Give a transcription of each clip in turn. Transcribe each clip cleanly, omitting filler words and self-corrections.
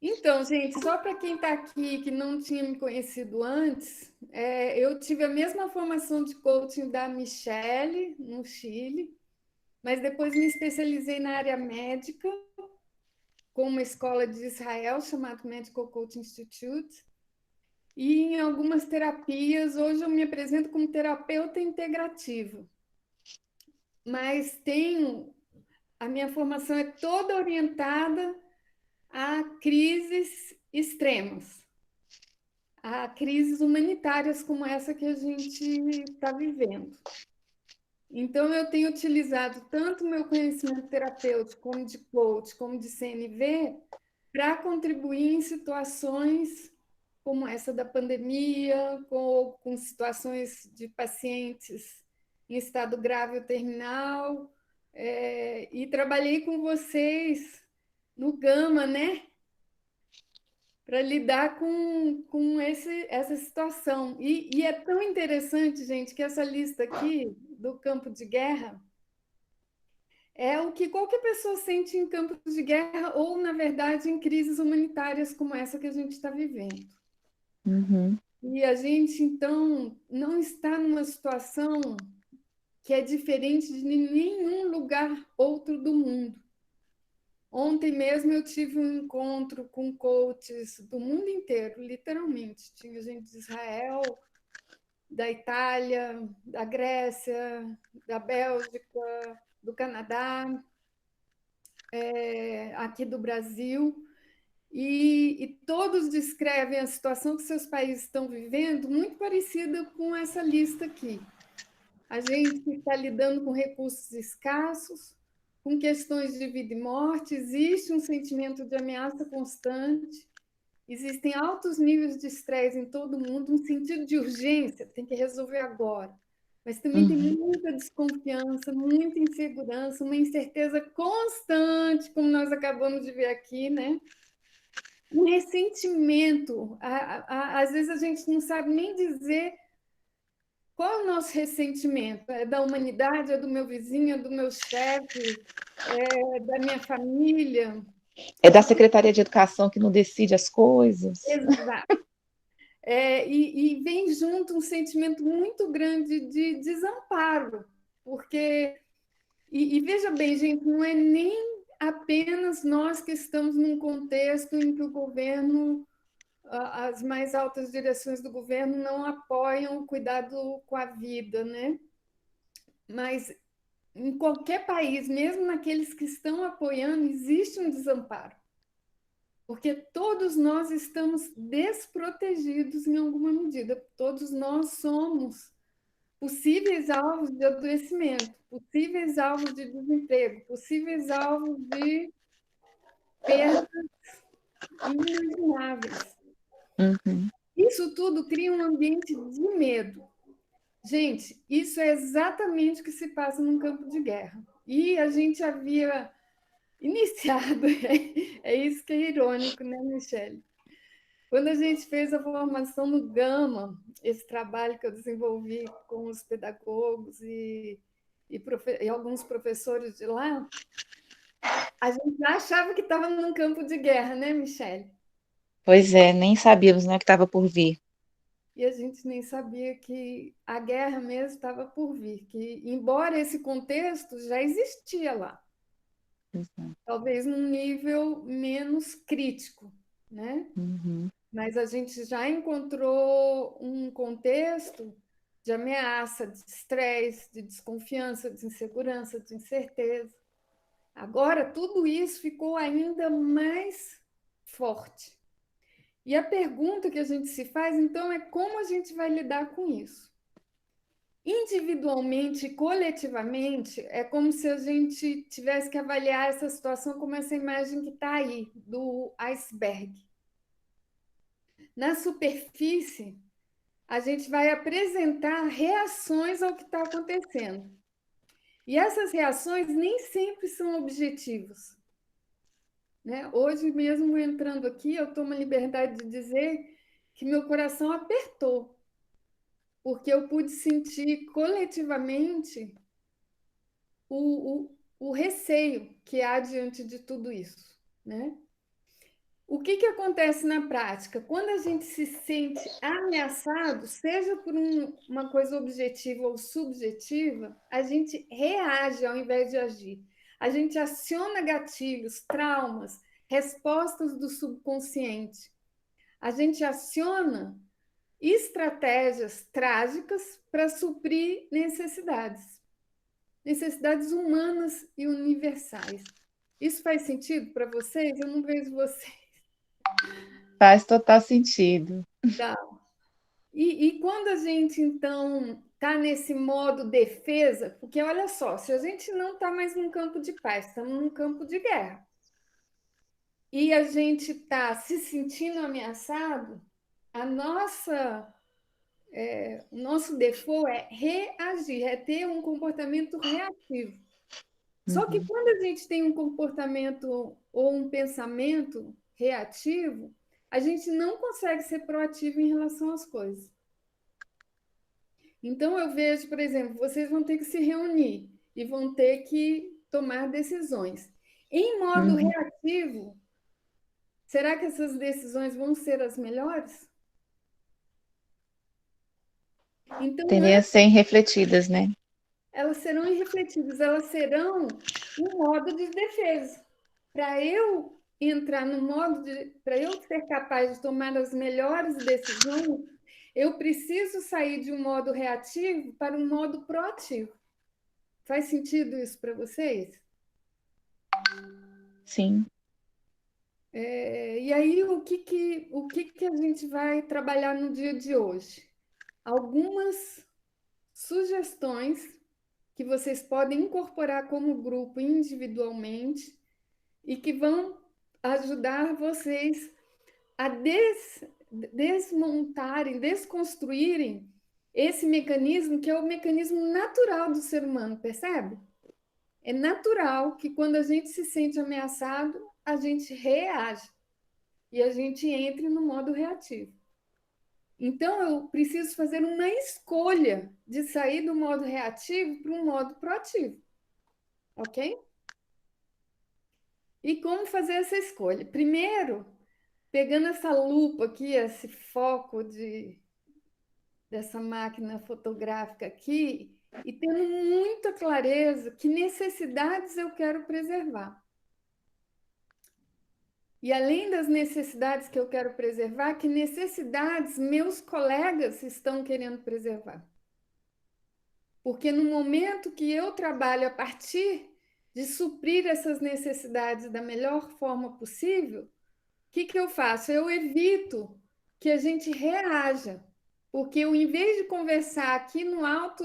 Então, gente, só para quem está aqui que não tinha me conhecido antes, eu tive a mesma formação de coaching da Michelle, no Chile, mas depois me especializei na área médica, com uma escola de Israel chamada Medical Coaching Institute, e em algumas terapias. Hoje eu me apresento como terapeuta integrativa, mas a minha formação é toda orientada a crises extremas, a crises humanitárias como essa que a gente está vivendo. Então, eu tenho utilizado tanto o meu conhecimento terapêutico, como de coach, como de CNV, para contribuir em situações como essa da pandemia, com situações de pacientes em estado grave ou terminal. E trabalhei com vocês no Gama, né? Para lidar com essa situação. E é tão interessante, gente, que essa lista aqui do campo de guerra é o que qualquer pessoa sente em campos de guerra ou, na verdade, em crises humanitárias como essa que a gente está vivendo. Uhum. E a gente, então, não está numa situação que é diferente de nenhum lugar outro do mundo. Ontem mesmo eu tive um encontro com coaches do mundo inteiro, literalmente. Tinha gente de Israel, da Itália, da Grécia, da Bélgica, do Canadá, aqui do Brasil, e todos descrevem a situação que seus países estão vivendo muito parecida com essa lista aqui. A gente está lidando com recursos escassos, com questões de vida e morte, existe um sentimento de ameaça constante, existem altos níveis de estresse em todo mundo, um sentido de urgência, tem que resolver agora. Mas também tem Uhum. muita desconfiança, muita insegurança, uma incerteza constante, como nós acabamos de ver aqui, né? Um ressentimento. Às vezes a gente não sabe nem dizer qual é o nosso ressentimento. É da humanidade, é do meu vizinho, é do meu chefe, é da minha família. É da Secretaria de Educação que não decide as coisas. Exato. E vem junto um sentimento muito grande de desamparo, porque, e veja bem, gente, não é nem apenas nós que estamos num contexto em que o governo, as mais altas direções do governo não apoiam o cuidado com a vida, né? Mas em qualquer país, mesmo naqueles que estão apoiando, existe um desamparo, porque todos nós estamos desprotegidos em alguma medida, todos nós somos possíveis alvos de adoecimento, possíveis alvos de desemprego, possíveis alvos de perdas inimagináveis. Uhum. Isso tudo cria um ambiente de medo. Gente, isso é exatamente o que se passa num campo de guerra. E a gente havia iniciado, é isso que é irônico, né, Michele? Quando a gente fez a formação no Gama, esse trabalho que eu desenvolvi com os pedagogos e alguns professores de lá, a gente já achava que estava num campo de guerra, né, Michele? Pois é, nem sabíamos, né, o que estava por vir. E a gente nem sabia que a guerra mesmo estava por vir, que, embora esse contexto já existia lá, talvez num nível menos crítico, né? Uhum. Mas a gente já encontrou um contexto de ameaça, de estresse, de desconfiança, de insegurança, de incerteza. Agora, tudo isso ficou ainda mais forte. E a pergunta que a gente se faz, então, é como a gente vai lidar com isso? Individualmente e coletivamente, é como se a gente tivesse que avaliar essa situação como essa imagem que está aí, do iceberg. Na superfície, a gente vai apresentar reações ao que está acontecendo. E essas reações nem sempre são objetivas. Né? Hoje mesmo, entrando aqui, eu tomo a liberdade de dizer que meu coração apertou, porque eu pude sentir coletivamente o receio que há diante de tudo isso. Né? O que que acontece na prática? Quando a gente se sente ameaçado, seja por uma coisa objetiva ou subjetiva, a gente reage ao invés de agir. A gente aciona gatilhos, traumas, respostas do subconsciente. A gente aciona estratégias trágicas para suprir necessidades humanas e universais. Isso faz sentido para vocês? Eu não vejo vocês. Faz total sentido. Tá. E quando a gente, então, está nesse modo defesa, porque olha só, se a gente não está mais num campo de paz, estamos num campo de guerra, e a gente está se sentindo ameaçado, a nossa, o nosso default é reagir, é ter um comportamento reativo. Só que Uhum. quando a gente tem um comportamento ou um pensamento reativo, a gente não consegue ser proativo em relação às coisas. Então, eu vejo, por exemplo, vocês vão ter que se reunir e vão ter que tomar decisões. Em modo Uhum. reativo, será que essas decisões vão ser as melhores? Então, Tendem a ser refletidas, né? elas serão irrefletidas, elas serão um modo de defesa. Para eu entrar no modo de, para eu ser capaz de tomar as melhores decisões, eu preciso sair de um modo reativo para um modo proativo. Faz sentido isso para vocês? Sim. E aí, o que que a gente vai trabalhar no dia de hoje? Algumas sugestões que vocês podem incorporar como grupo individualmente e que vão ajudar vocês a desmontarem, desconstruírem esse mecanismo que é o mecanismo natural do ser humano, percebe? É natural que quando a gente se sente ameaçado, a gente reage e a gente entre no modo reativo. Então, eu preciso fazer uma escolha de sair do modo reativo para um modo proativo, ok? E como fazer essa escolha? Primeiro, pegando essa lupa aqui, esse foco dessa máquina fotográfica aqui, e tendo muita clareza que necessidades eu quero preservar. E além das necessidades que eu quero preservar, que necessidades meus colegas estão querendo preservar? Porque no momento que eu trabalho a partir de suprir essas necessidades da melhor forma possível, o que que eu faço? Eu evito que a gente reaja, porque eu, em vez de conversar aqui no alto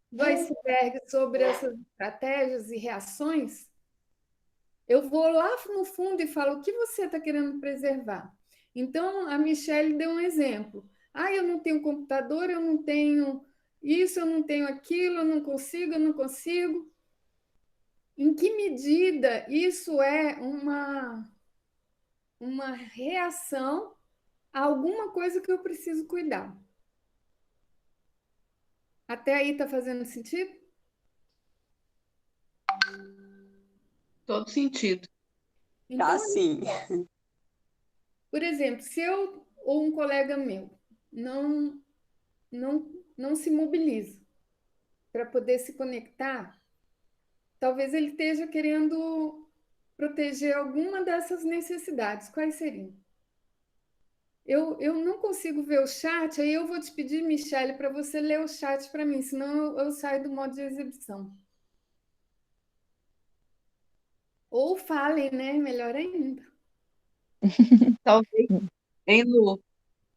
do iceberg sobre essas estratégias e reações, eu vou lá no fundo e falo o que você está querendo preservar. Então, a Michelle deu um exemplo. Ah, eu não tenho computador, eu não tenho isso, eu não tenho aquilo, eu não consigo, eu não consigo. Em que medida isso é uma reação a alguma coisa que eu preciso cuidar? Até aí está fazendo sentido? Todo sentido. Tá, Então, sim. por exemplo, se eu ou um colega meu não, não se mobiliza para poder se conectar, talvez ele esteja querendo proteger alguma dessas necessidades. Quais seriam? Eu não consigo ver o chat, aí eu vou te pedir, Michele, para você ler o chat para mim, senão eu saio do modo de exibição. Ou falem, né? Melhor ainda. Talvez, hein, Lu,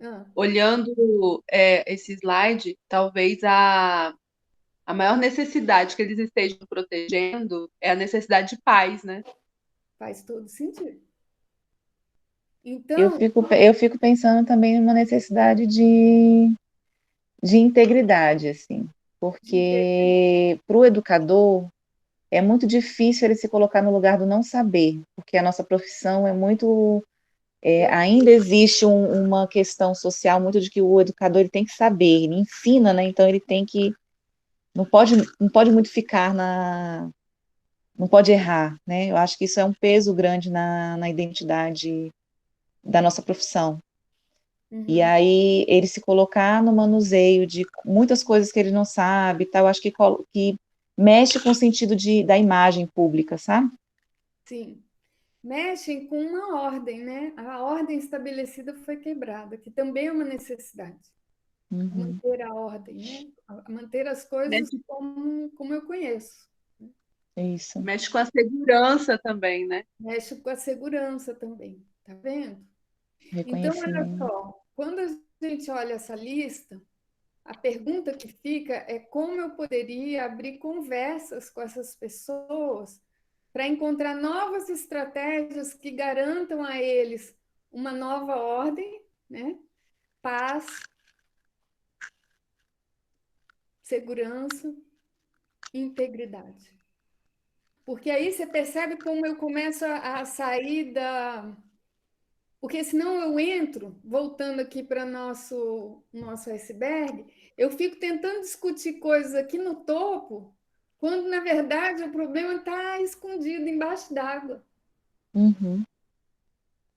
Ah, olhando esse slide, talvez a maior necessidade que eles estejam protegendo é a necessidade de paz, né? faz todo sentido. Eu Então, fico, eu fico pensando também numa necessidade de integridade, assim, porque para o educador é muito difícil ele se colocar no lugar do não saber, porque a nossa profissão é muito, ainda existe uma questão social muito de que o educador ele tem que saber, ele ensina, né? Então ele tem que, não pode muito ficar não pode errar, né? Eu acho que isso é um peso grande na identidade da nossa profissão. E Uhum. aí ele se colocar no manuseio de muitas coisas que ele não sabe, tal, eu acho que mexe com o sentido da imagem pública, sabe? Sim. Mexem com uma ordem, né? A ordem estabelecida foi quebrada, que também é uma necessidade. Uhum. Manter a ordem, né? Manter as coisas Mexe, como eu conheço. Isso, mexe com a segurança também, né? Mexe com a segurança também, tá vendo? Então, olha reconhecimento. só, quando a gente olha essa lista, a pergunta que fica é como eu poderia abrir conversas com essas pessoas para encontrar novas estratégias que garantam a eles uma nova ordem, né? Paz, segurança, integridade. Porque aí você percebe como eu começo a sair da. Porque senão eu entro, voltando aqui para nosso iceberg, eu fico tentando discutir coisas aqui no topo, quando na verdade o problema está escondido embaixo d'água. Uhum.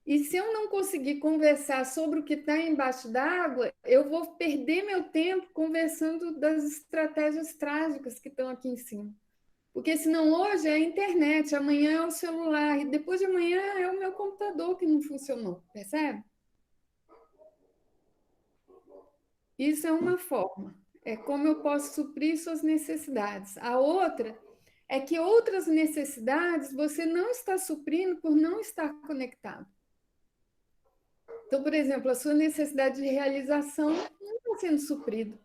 E se eu não conseguir conversar sobre o que está embaixo d'água, eu vou perder meu tempo conversando das estratégias trágicas que estão aqui em cima. Porque senão hoje é a internet, amanhã é o celular, e depois de amanhã é o meu computador que não funcionou, percebe? Isso é uma forma, é como eu posso suprir suas necessidades. A outra é que outras necessidades você não está suprindo por não estar conectado. Então, por exemplo, a sua necessidade de realização não está sendo suprida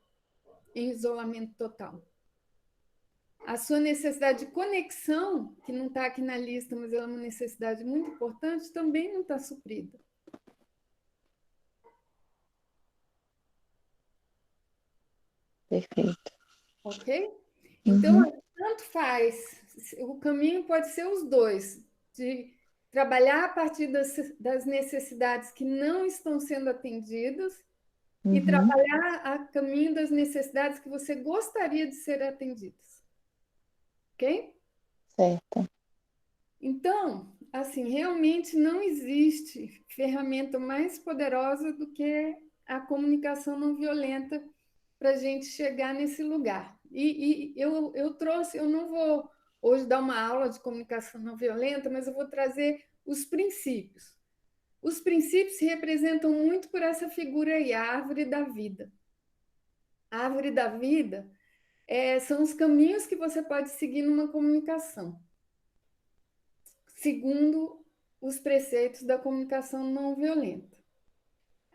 em isolamento total. A sua necessidade de conexão, que não está aqui na lista, mas ela é uma necessidade muito importante, também não está suprida. Perfeito. Ok? Então, Uhum. tanto faz, o caminho pode ser os dois, de trabalhar a partir das necessidades que não estão sendo atendidas e Uhum. trabalhar a caminho das necessidades que você gostaria de ser atendidas. Ok? Certo. Então, assim, realmente não existe ferramenta mais poderosa do que a comunicação não violenta para a gente chegar nesse lugar. E eu trouxe, eu não vou hoje dar uma aula de comunicação não violenta, mas eu vou trazer os princípios. Os princípios se representam muito por essa figura aí, a árvore da vida. A árvore da vida são os caminhos que você pode seguir numa comunicação, segundo os preceitos da comunicação não violenta.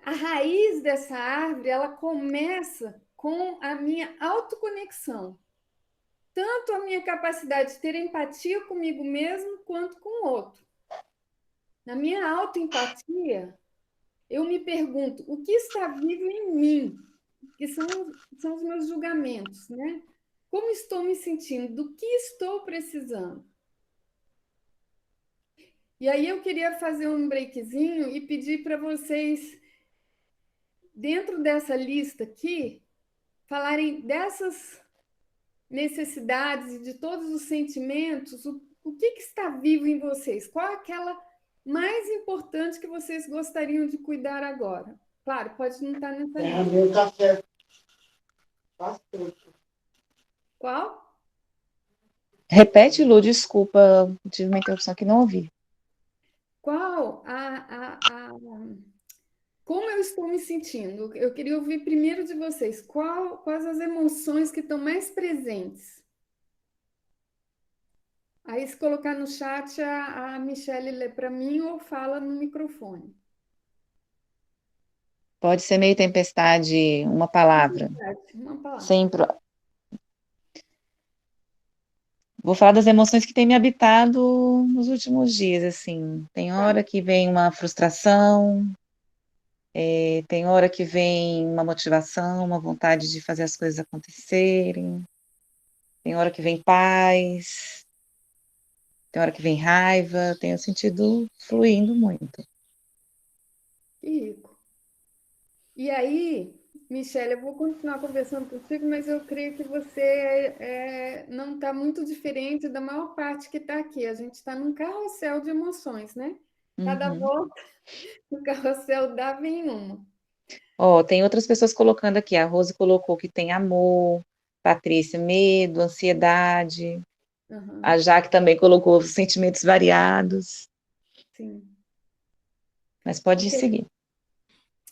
A raiz dessa árvore, ela começa com a minha autoconexão. Tanto a minha capacidade de ter empatia comigo mesmo quanto com o outro. Na minha autoempatia, eu me pergunto o que está vivo em mim, que são os meus julgamentos, né? Como estou me sentindo? Do que estou precisando? E aí eu queria fazer um breakzinho e pedir para vocês, dentro dessa lista aqui, falarem dessas necessidades e de todos os sentimentos, o que está vivo em vocês? Qual é aquela mais importante que vocês gostariam de cuidar agora? Claro, pode não estar nessa lista. Meu café. Qual? Repete, Lu, desculpa, tive uma interrupção que não ouvi. Qual como eu estou me sentindo? Eu queria ouvir primeiro de vocês. Quais as emoções que estão mais presentes? Aí, se colocar no chat, a Michelle lê para mim ou fala no microfone. Pode ser meio tempestade, uma palavra. Uma palavra. Sempre. Vou falar das emoções que têm me habitado nos últimos dias, assim. Tem Tá. hora que vem uma frustração, tem hora que vem uma motivação, uma vontade de fazer as coisas acontecerem, tem hora que vem paz, tem hora que vem raiva, tenho sentido fluindo muito. Que rico. E aí, Michelle, eu vou continuar conversando contigo, mas eu creio que você não está muito diferente da maior parte que está aqui. A gente está num carrossel de emoções, né? Cada Uhum. volta o carrossel dava em uma. Ó, tem outras pessoas colocando aqui. A Rose colocou que tem amor, Patrícia, medo, ansiedade. A Aham, Jaque também colocou sentimentos variados. sim. Mas pode Porque, seguir.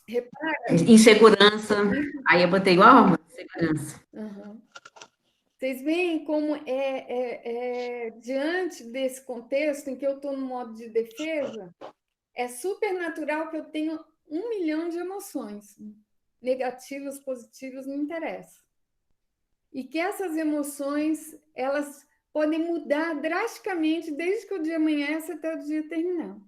repara, Insegurança. Aí eu botei igual insegurança. aham. Vocês veem como diante desse contexto em que eu estou no modo de defesa, é super natural que eu tenha 1 milhão de emoções, negativas, positivas, não interessa. E que essas emoções, elas podem mudar drasticamente desde que o dia amanhece até o dia terminar.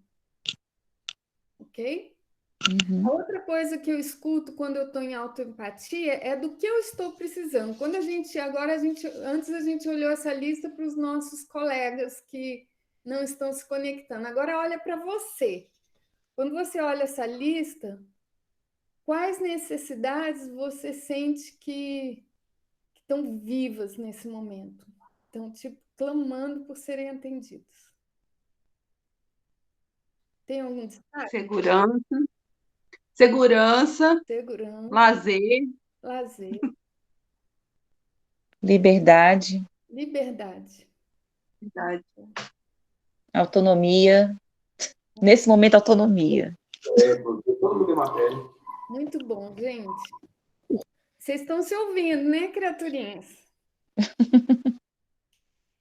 Ok? A Uhum. outra coisa que eu escuto quando eu estou em autoempatia é do que eu estou precisando. Antes a gente olhou essa lista para os nossos colegas que não estão se conectando. Agora olha para você. Quando você olha essa lista, quais necessidades você sente que estão vivas nesse momento? Estão tipo clamando por serem atendidas. Tem algum destaque? Segurança, segurança, Segurança, lazer, lazer, Liberdade, liberdade. verdade. autonomia. Nesse momento, autonomia. Porque todo mundo tem uma pele. Muito bom, gente. Vocês estão se ouvindo, né, criaturinhas?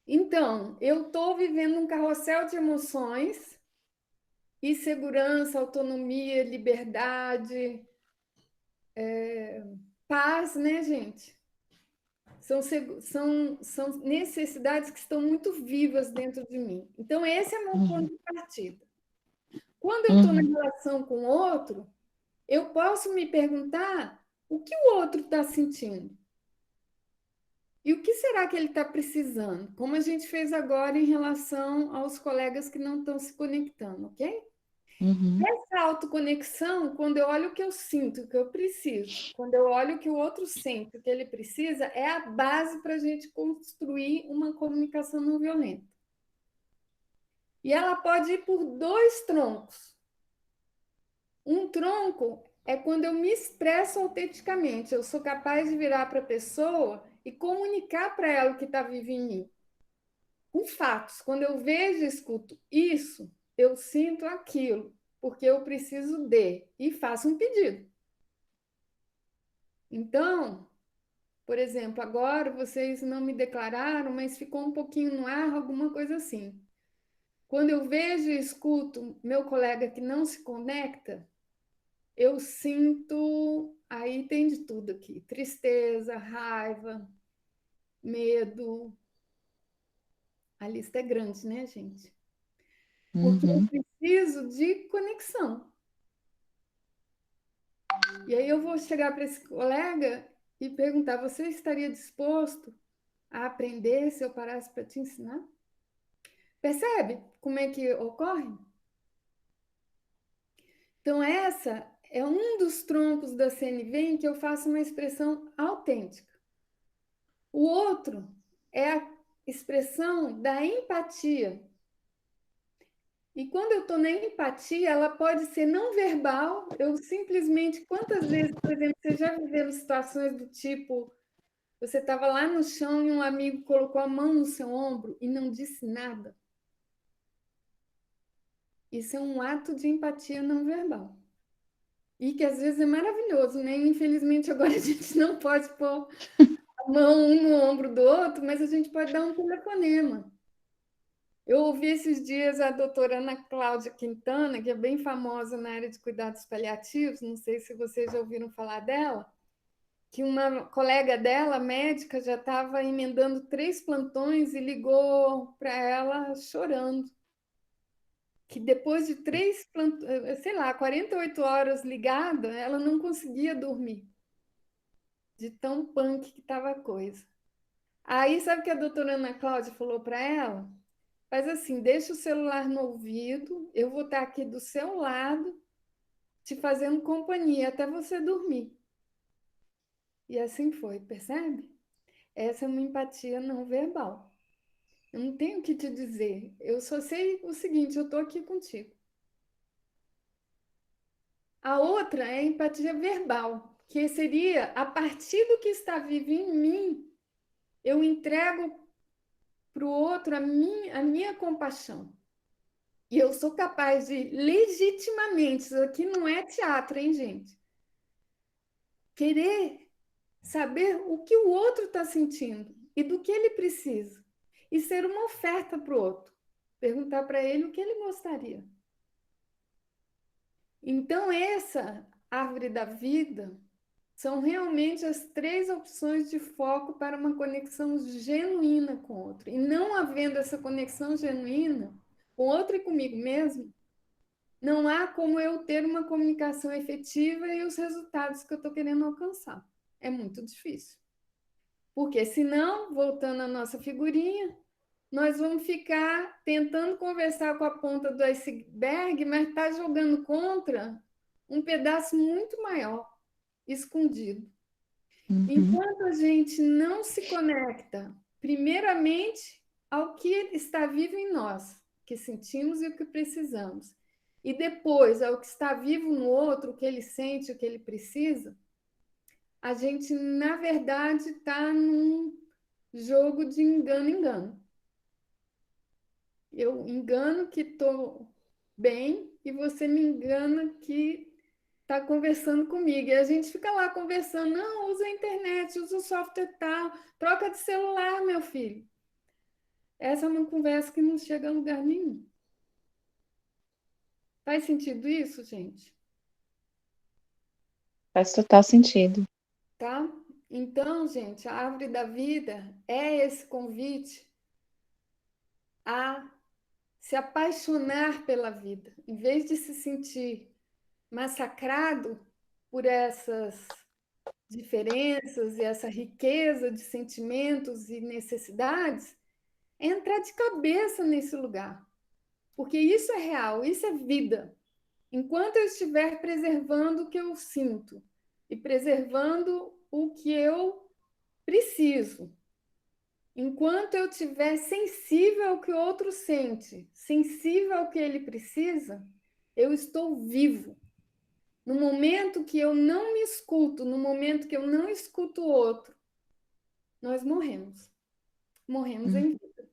Então, eu estou vivendo um carrossel de emoções e segurança, autonomia, liberdade, paz, né, gente? São necessidades que estão muito vivas dentro de mim. Então, esse é meu Uhum. ponto de partida. Quando eu estou na Uhum. relação com o outro, eu posso me perguntar o que o outro está sentindo. E o que será que ele está precisando? Como a gente fez agora em relação aos colegas que não estão se conectando, ok? Uhum. Essa autoconexão, quando eu olho o que eu sinto, o que eu preciso, quando eu olho o que o outro sente, o que ele precisa, é a base para a gente construir uma comunicação não violenta. E ela pode ir por dois troncos. Um tronco é quando eu me expresso autenticamente, eu sou capaz de virar para a pessoa e comunicar para ela o que está vivo em mim. Com fatos. Quando eu vejo e escuto isso, eu sinto aquilo, porque eu preciso de, e faço um pedido. Então, por exemplo, agora vocês não me declararam, mas ficou um pouquinho no ar, alguma coisa assim. Quando eu vejo e escuto meu colega que não se conecta, eu sinto, aí tem de tudo aqui: tristeza, raiva, medo. A lista é grande, né, gente? Porque eu Uhum. preciso de conexão. E aí eu vou chegar para esse colega e perguntar: você estaria disposto a aprender se eu parasse para te ensinar? Percebe como é que ocorre? Então, essa é um dos troncos da CNV em que eu faço uma expressão autêntica. O outro é a expressão da empatia. E quando eu estou na empatia, ela pode ser não verbal. Eu simplesmente, quantas vezes, por exemplo, você já viveu situações do tipo: você estava lá no chão e um amigo colocou a mão no seu ombro e não disse nada? Isso é um ato de empatia não verbal. E que às vezes é maravilhoso, né? Infelizmente, agora a gente não pode pôr a mão um no ombro do outro, mas a gente pode dar um telefonema. Eu ouvi esses dias a doutora Ana Cláudia Quintana, que é bem famosa na área de cuidados paliativos, não sei se vocês já ouviram falar dela, que uma colega dela, médica, já estava emendando 3 plantões e ligou para ela chorando. Que depois de 3 plantões, sei lá, 48 horas ligada, ela não conseguia dormir, de tão punk que estava a coisa. Aí, sabe o que a doutora Ana Cláudia falou para ela? Faz assim, deixa o celular no ouvido, eu vou estar aqui do seu lado, te fazendo companhia até você dormir. E assim foi, percebe? Essa é uma empatia não verbal. Eu não tenho o que te dizer. Eu só sei o seguinte: eu estou aqui contigo. A outra é a empatia verbal, que seria a partir do que está vivo em mim, eu entrego para o outro a minha compaixão. E eu sou capaz de legitimamente, isso aqui não é teatro, hein, gente? Querer saber o que o outro está sentindo e do que ele precisa. E ser uma oferta para o outro. Perguntar para ele o que ele gostaria. Então, essa árvore da vida são realmente as 3 opções de foco para uma conexão genuína com o outro. E não havendo essa conexão genuína com o outro e comigo mesmo, não há como eu ter uma comunicação efetiva e os resultados que eu estou querendo alcançar. É muito difícil. Porque senão, voltando à nossa figurinha, nós vamos ficar tentando conversar com a ponta do iceberg, mas está jogando contra um pedaço muito maior, escondido. Enquanto a gente não se conecta, primeiramente, ao que está vivo em nós, que sentimos e o que precisamos, e depois ao que está vivo no outro, o que ele sente, o que ele precisa, a gente, na verdade, está num jogo de engano-engano. Eu engano que estou bem e você me engana que está conversando comigo. E a gente fica lá conversando, não, usa a internet, usa o software tal, troca de celular, meu filho. Essa é uma conversa que não chega a lugar nenhum. Faz sentido isso, gente? Faz total sentido. Tá? Então, gente, a árvore da vida é esse convite a se apaixonar pela vida, em vez de se sentir massacrado por essas diferenças e essa riqueza de sentimentos e necessidades, é entrar de cabeça nesse lugar. Porque isso é real, isso é vida. Enquanto eu estiver preservando o que eu sinto e preservando o que eu preciso, enquanto eu estiver sensível ao que o outro sente, sensível ao que ele precisa, eu estou vivo. No momento que eu não me escuto, no momento que eu não escuto o outro, nós morremos. Morremos em vida.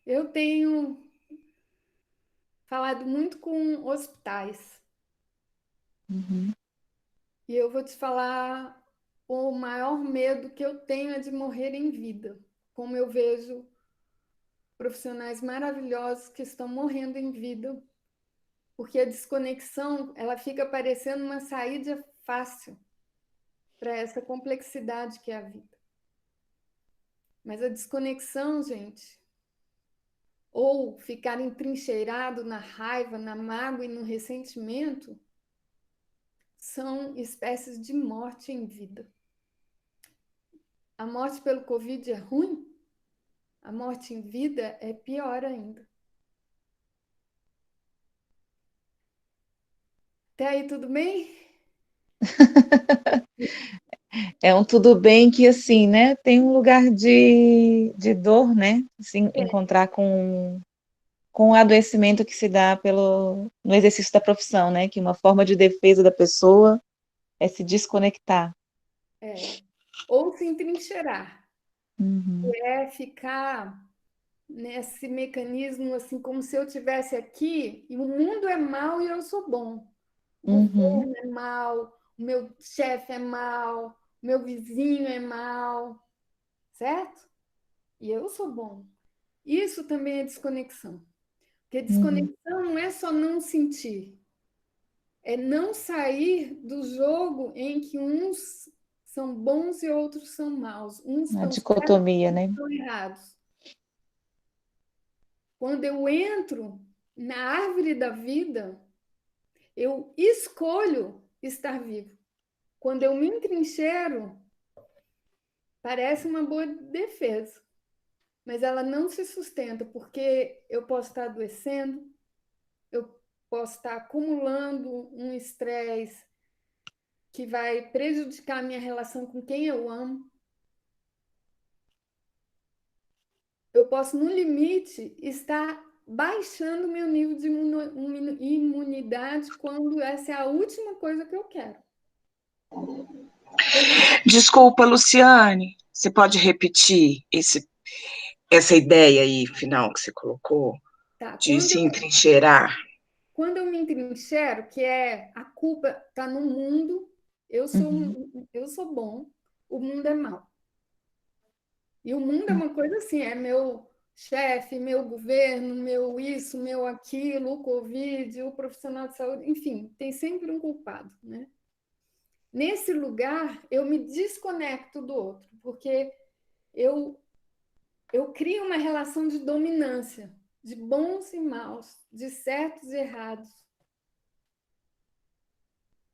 Eu tenho falado muito com hospitais. E eu vou te falar, o maior medo que eu tenho é de morrer em vida. Como eu vejo profissionais maravilhosos que estão morrendo em vida, porque a desconexão, ela fica parecendo uma saída fácil para essa complexidade que é a vida. Mas a desconexão, gente, ou ficar entrincheirado na raiva, na mágoa e no ressentimento, são espécies de morte em vida. A morte pelo Covid é ruim? A morte em vida é pior ainda. Até aí, tudo bem? É um tudo bem que, assim, né, tem um lugar de dor, né, assim, encontrar com o adoecimento que se dá no exercício da profissão, né, que uma forma de defesa da pessoa é se desconectar. Ou se entrincheirar. Uhum, É ficar nesse mecanismo, assim, como se eu estivesse aqui e o mundo é mau e eu sou bom. O uhum, governo é mau, o meu chefe é mau, o meu vizinho é mau, certo? E eu sou bom. Isso também é desconexão. Porque uhum. desconexão não é só não sentir, é não sair do jogo em que uns são bons e outros são maus, uns A estão certos e dicotomia, outros né? estão errados. Quando eu entro na árvore da vida, eu escolho estar vivo. Quando eu me entrincheiro, parece uma boa defesa, mas ela não se sustenta, porque eu posso estar adoecendo, eu posso estar acumulando um estresse que vai prejudicar a minha relação com quem eu amo. Eu posso, no limite, estar baixando meu nível de imunidade quando essa é a última coisa que eu quero. Desculpa, Luciane, você pode repetir essa ideia aí final que você colocou, Tá, de se entrincheirar? quando eu me entrincheiro, que é a culpa está no mundo, eu sou bom, o mundo é mau. E o mundo é uma coisa assim, é meu chefe, meu governo, meu isso, meu aquilo, o Covid, o profissional de saúde, enfim, tem sempre um culpado, né? Nesse lugar, eu me desconecto do outro, porque eu crio uma relação de dominância, de bons e maus, de certos e errados.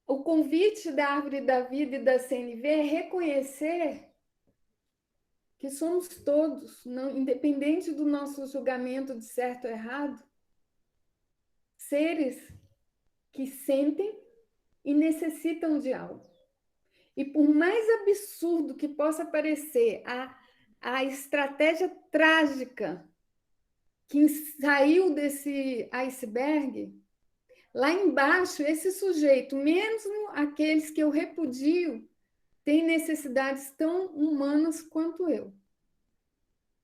O convite da Árvore da Vida e da CNV é reconhecer que somos todos, não, independente do nosso julgamento de certo ou errado, seres que sentem e necessitam de algo. E por mais absurdo que possa parecer a estratégia trágica que saiu desse iceberg, lá embaixo, esse sujeito, mesmo aqueles que eu repudio, tem necessidades tão humanas quanto eu.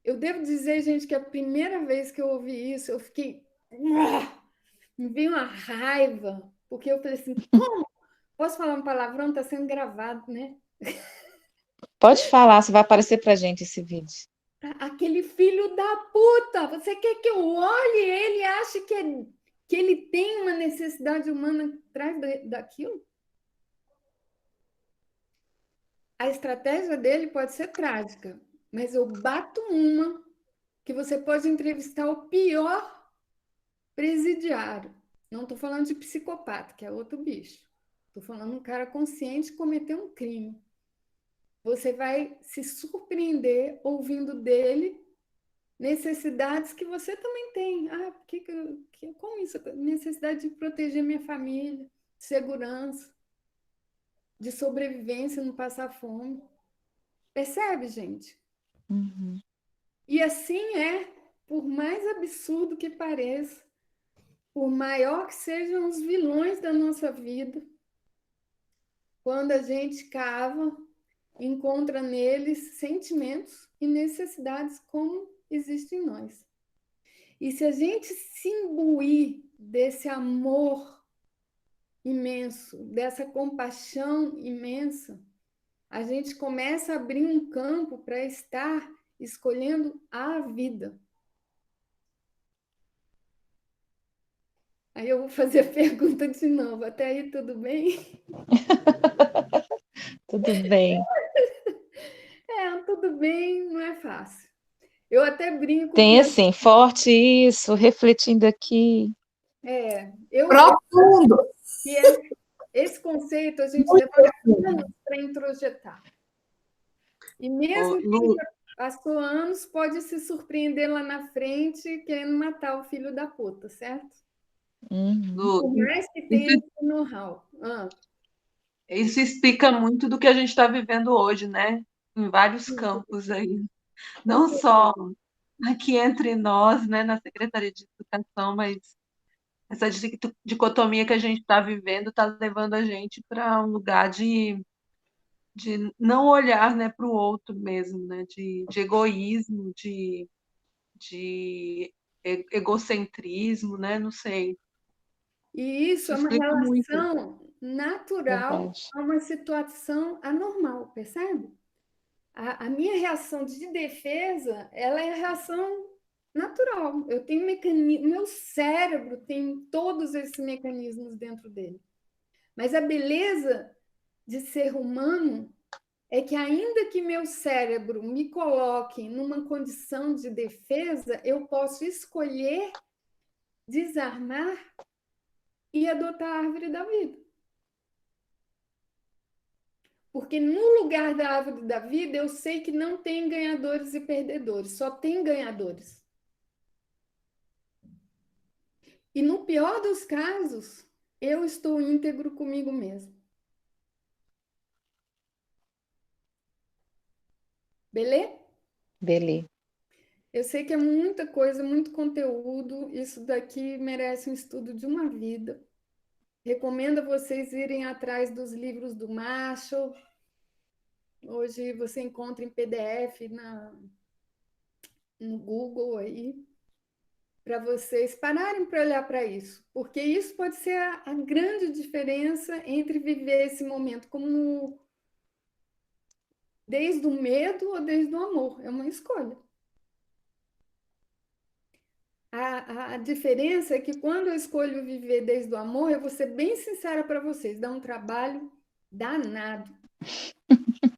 Eu devo dizer, gente, que a primeira vez que eu ouvi isso, eu fiquei... Me veio uma raiva, porque eu falei assim, como? Posso falar um palavrão? Está sendo gravado, né? Pode falar, você vai aparecer pra gente esse vídeo. Aquele filho da puta! Você quer que eu olhe ele e ache que ele tem uma necessidade humana atrás daquilo? A estratégia dele pode ser trágica, mas eu bato uma que você pode entrevistar o pior presidiário. Não estou falando de psicopata, que é outro bicho. Estou falando de um cara consciente que cometeu um crime. Você vai se surpreender ouvindo dele necessidades que você também tem. Ah, como isso? Necessidade de proteger minha família, de segurança, de sobrevivência, não passar fome. Percebe, gente? Uhum. E assim é, por mais absurdo que pareça, por maior que sejam os vilões da nossa vida, quando a gente cava, encontra neles sentimentos e necessidades como existem em nós. E se a gente se imbuir desse amor imenso, dessa compaixão imensa, a gente começa a abrir um campo para estar escolhendo a vida. Aí eu vou fazer a pergunta de novo. Até aí, tudo bem? Tudo bem. Tudo bem, não é fácil. Eu até brinco Tem que... assim, forte isso, refletindo aqui. Profundo. Esse conceito a gente leva anos para introjetar. E mesmo quem já passou anos pode se surpreender lá na frente querendo matar o filho da puta, certo? Uhum. Por mais que tenha esse know-how. Isso explica muito do que a gente está vivendo hoje, né? Em vários campos aí. Não só aqui entre nós, né, na Secretaria de Educação, mas essa dicotomia que a gente está vivendo está levando a gente para um lugar de não olhar, né, para o outro mesmo, né, de egoísmo, de egocentrismo, né, não sei. E isso Isso é uma explica muito. relação natural Verdade. a uma situação anormal, percebe? A minha reação de defesa, ela é a reação natural. Eu tenho mecanismo, meu cérebro tem todos esses mecanismos dentro dele. Mas a beleza de ser humano é que, ainda que meu cérebro me coloque numa condição de defesa, eu posso escolher desarmar e adotar a árvore da vida. Porque no lugar da árvore da vida, eu sei que não tem ganhadores e perdedores, só tem ganhadores. E no pior dos casos, eu estou íntegro comigo mesmo. Beleza? Beleza. Eu sei que é muita coisa, muito conteúdo. Isso daqui merece um estudo de uma vida. Recomendo a vocês irem atrás dos livros do Marshall. Hoje você encontra em PDF no Google aí, para vocês pararem para olhar para isso, porque isso pode ser a grande diferença entre viver esse momento como desde o medo ou desde o amor. É uma escolha. A diferença é que quando eu escolho viver desde o amor, eu vou ser bem sincera para vocês, dá um trabalho danado.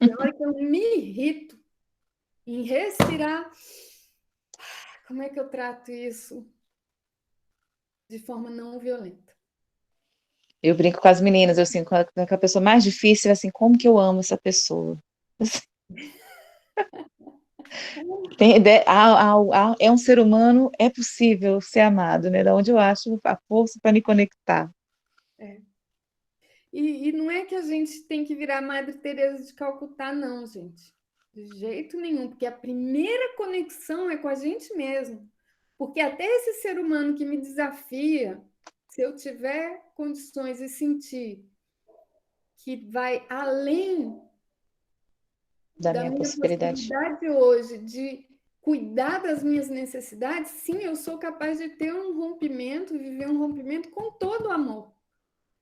E a hora que eu me irrito em respirar, como é que eu trato isso de forma não violenta? Eu brinco com as meninas, assim, com a pessoa mais difícil, assim, como que eu amo essa pessoa? É um ser humano, é possível ser amado, né? Da onde eu acho a força para me conectar. É. E não é que a gente tem que virar Madre Teresa de Calcutá, não, gente. De jeito nenhum, porque a primeira conexão é com a gente mesmo. Porque até esse ser humano que me desafia, se eu tiver condições e sentir que vai além Da da minha minha possibilidade. possibilidade hoje de cuidar das minhas necessidades, sim, eu sou capaz de ter um rompimento, viver um rompimento com todo o amor.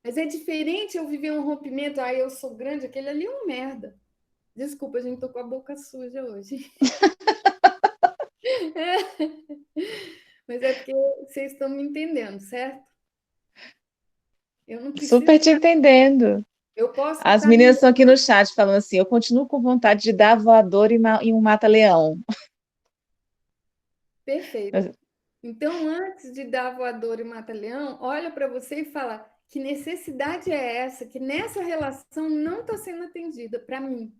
Mas é diferente eu viver um rompimento, eu sou grande, aquele ali é um merda. Desculpa, a gente, tô com a boca suja hoje. Mas é porque vocês estão me entendendo, certo? Eu não preciso. Super te entendendo. Eu posso As estar. meninas estão aqui no chat falando assim, eu continuo com vontade de dar voador em um mata-leão. Perfeito. Então, antes de dar voador e mata-leão, olha para você e fala que necessidade é essa, que nessa relação não está sendo atendida para mim.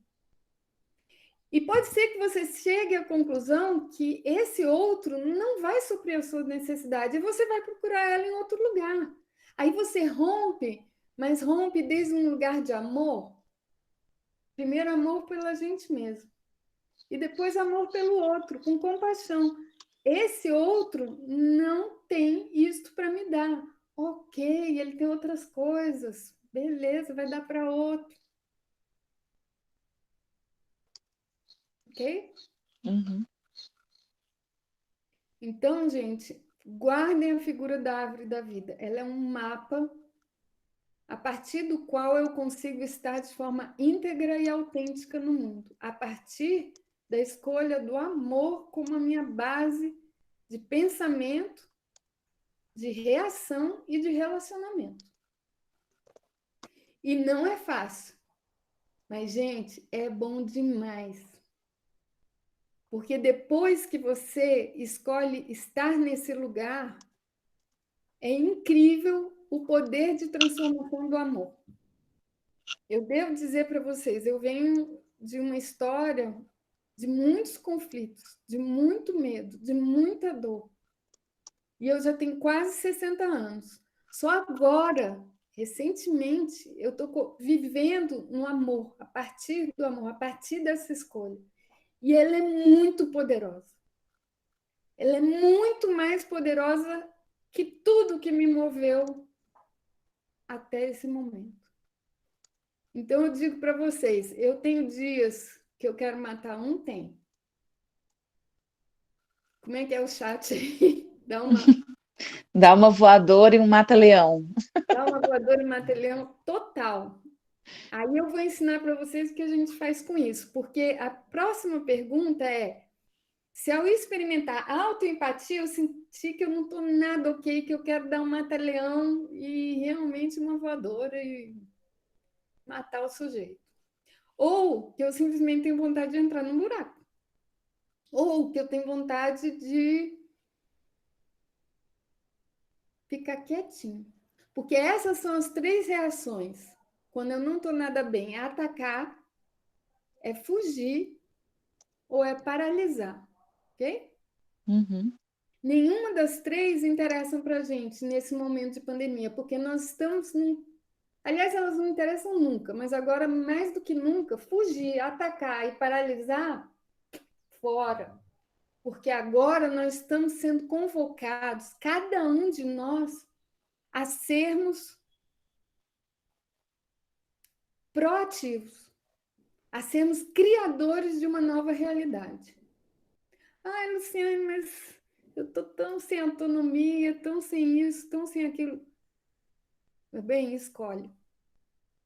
E pode ser que você chegue à conclusão que esse outro não vai suprir a sua necessidade e você vai procurar ela em outro lugar. Aí você rompe, mas rompe desde um lugar de amor. Primeiro, amor pela gente mesmo. E depois, amor pelo outro, com compaixão. Esse outro não tem isto para me dar. Ok, ele tem outras coisas. Beleza, vai dar para outro. Ok? Uhum. Então, gente, guardem a figura da árvore da vida. Ela é um mapa a partir do qual eu consigo estar de forma íntegra e autêntica no mundo. A partir da escolha do amor como a minha base de pensamento, de reação e de relacionamento. E não é fácil. Mas, gente, é bom demais. Porque depois que você escolhe estar nesse lugar, é incrível o poder de transformação do amor. Eu devo dizer para vocês, eu venho de uma história de muitos conflitos, de muito medo, de muita dor. E eu já tenho quase 60 anos. Só agora, recentemente, eu estou vivendo no amor, a partir do amor, a partir dessa escolha. E ela é muito poderosa. Ela é muito mais poderosa que tudo que me moveu até esse momento. Então, eu digo para vocês, eu tenho dias que eu quero matar um, tem. Como é que é o chat aí? Dá uma voadora e um mata-leão. Dá uma voadora e mata-leão total. Aí eu vou ensinar para vocês o que a gente faz com isso, porque a próxima pergunta é: se ao experimentar autoempatia, eu senti que eu não estou nada ok, que eu quero dar um mata-leão e realmente uma voadora e matar o sujeito. Ou que eu simplesmente tenho vontade de entrar num buraco. Ou que eu tenho vontade de ficar quietinho. Porque essas são as 3 reações. Quando eu não estou nada bem, é atacar, é fugir ou é paralisar. Ok? Uhum. Nenhuma das 3 interessam para a gente nesse momento de pandemia, porque nós estamos Aliás, elas não interessam nunca, mas agora, mais do que nunca, fugir, atacar e paralisar, fora. porque agora nós estamos sendo convocados, cada um de nós, a sermos proativos, a sermos criadores de uma nova realidade. Ai, Luciane, mas eu estou tão sem autonomia, tão sem isso, tão sem aquilo. Meu bem, escolhe.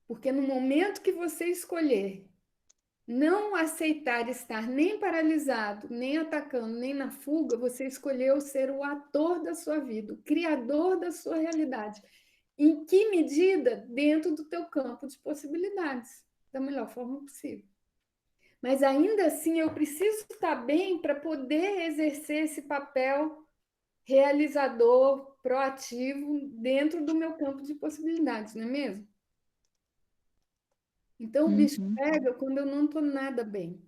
Porque no momento que você escolher não aceitar estar nem paralisado, nem atacando, nem na fuga, você escolheu ser o ator da sua vida, o criador da sua realidade. Em que medida? Dentro do teu campo de possibilidades, da melhor forma possível. Mas ainda assim, eu preciso estar bem para poder exercer esse papel realizador, proativo, dentro do meu campo de possibilidades, não é mesmo? Então, o bicho pega quando eu não estou nada bem.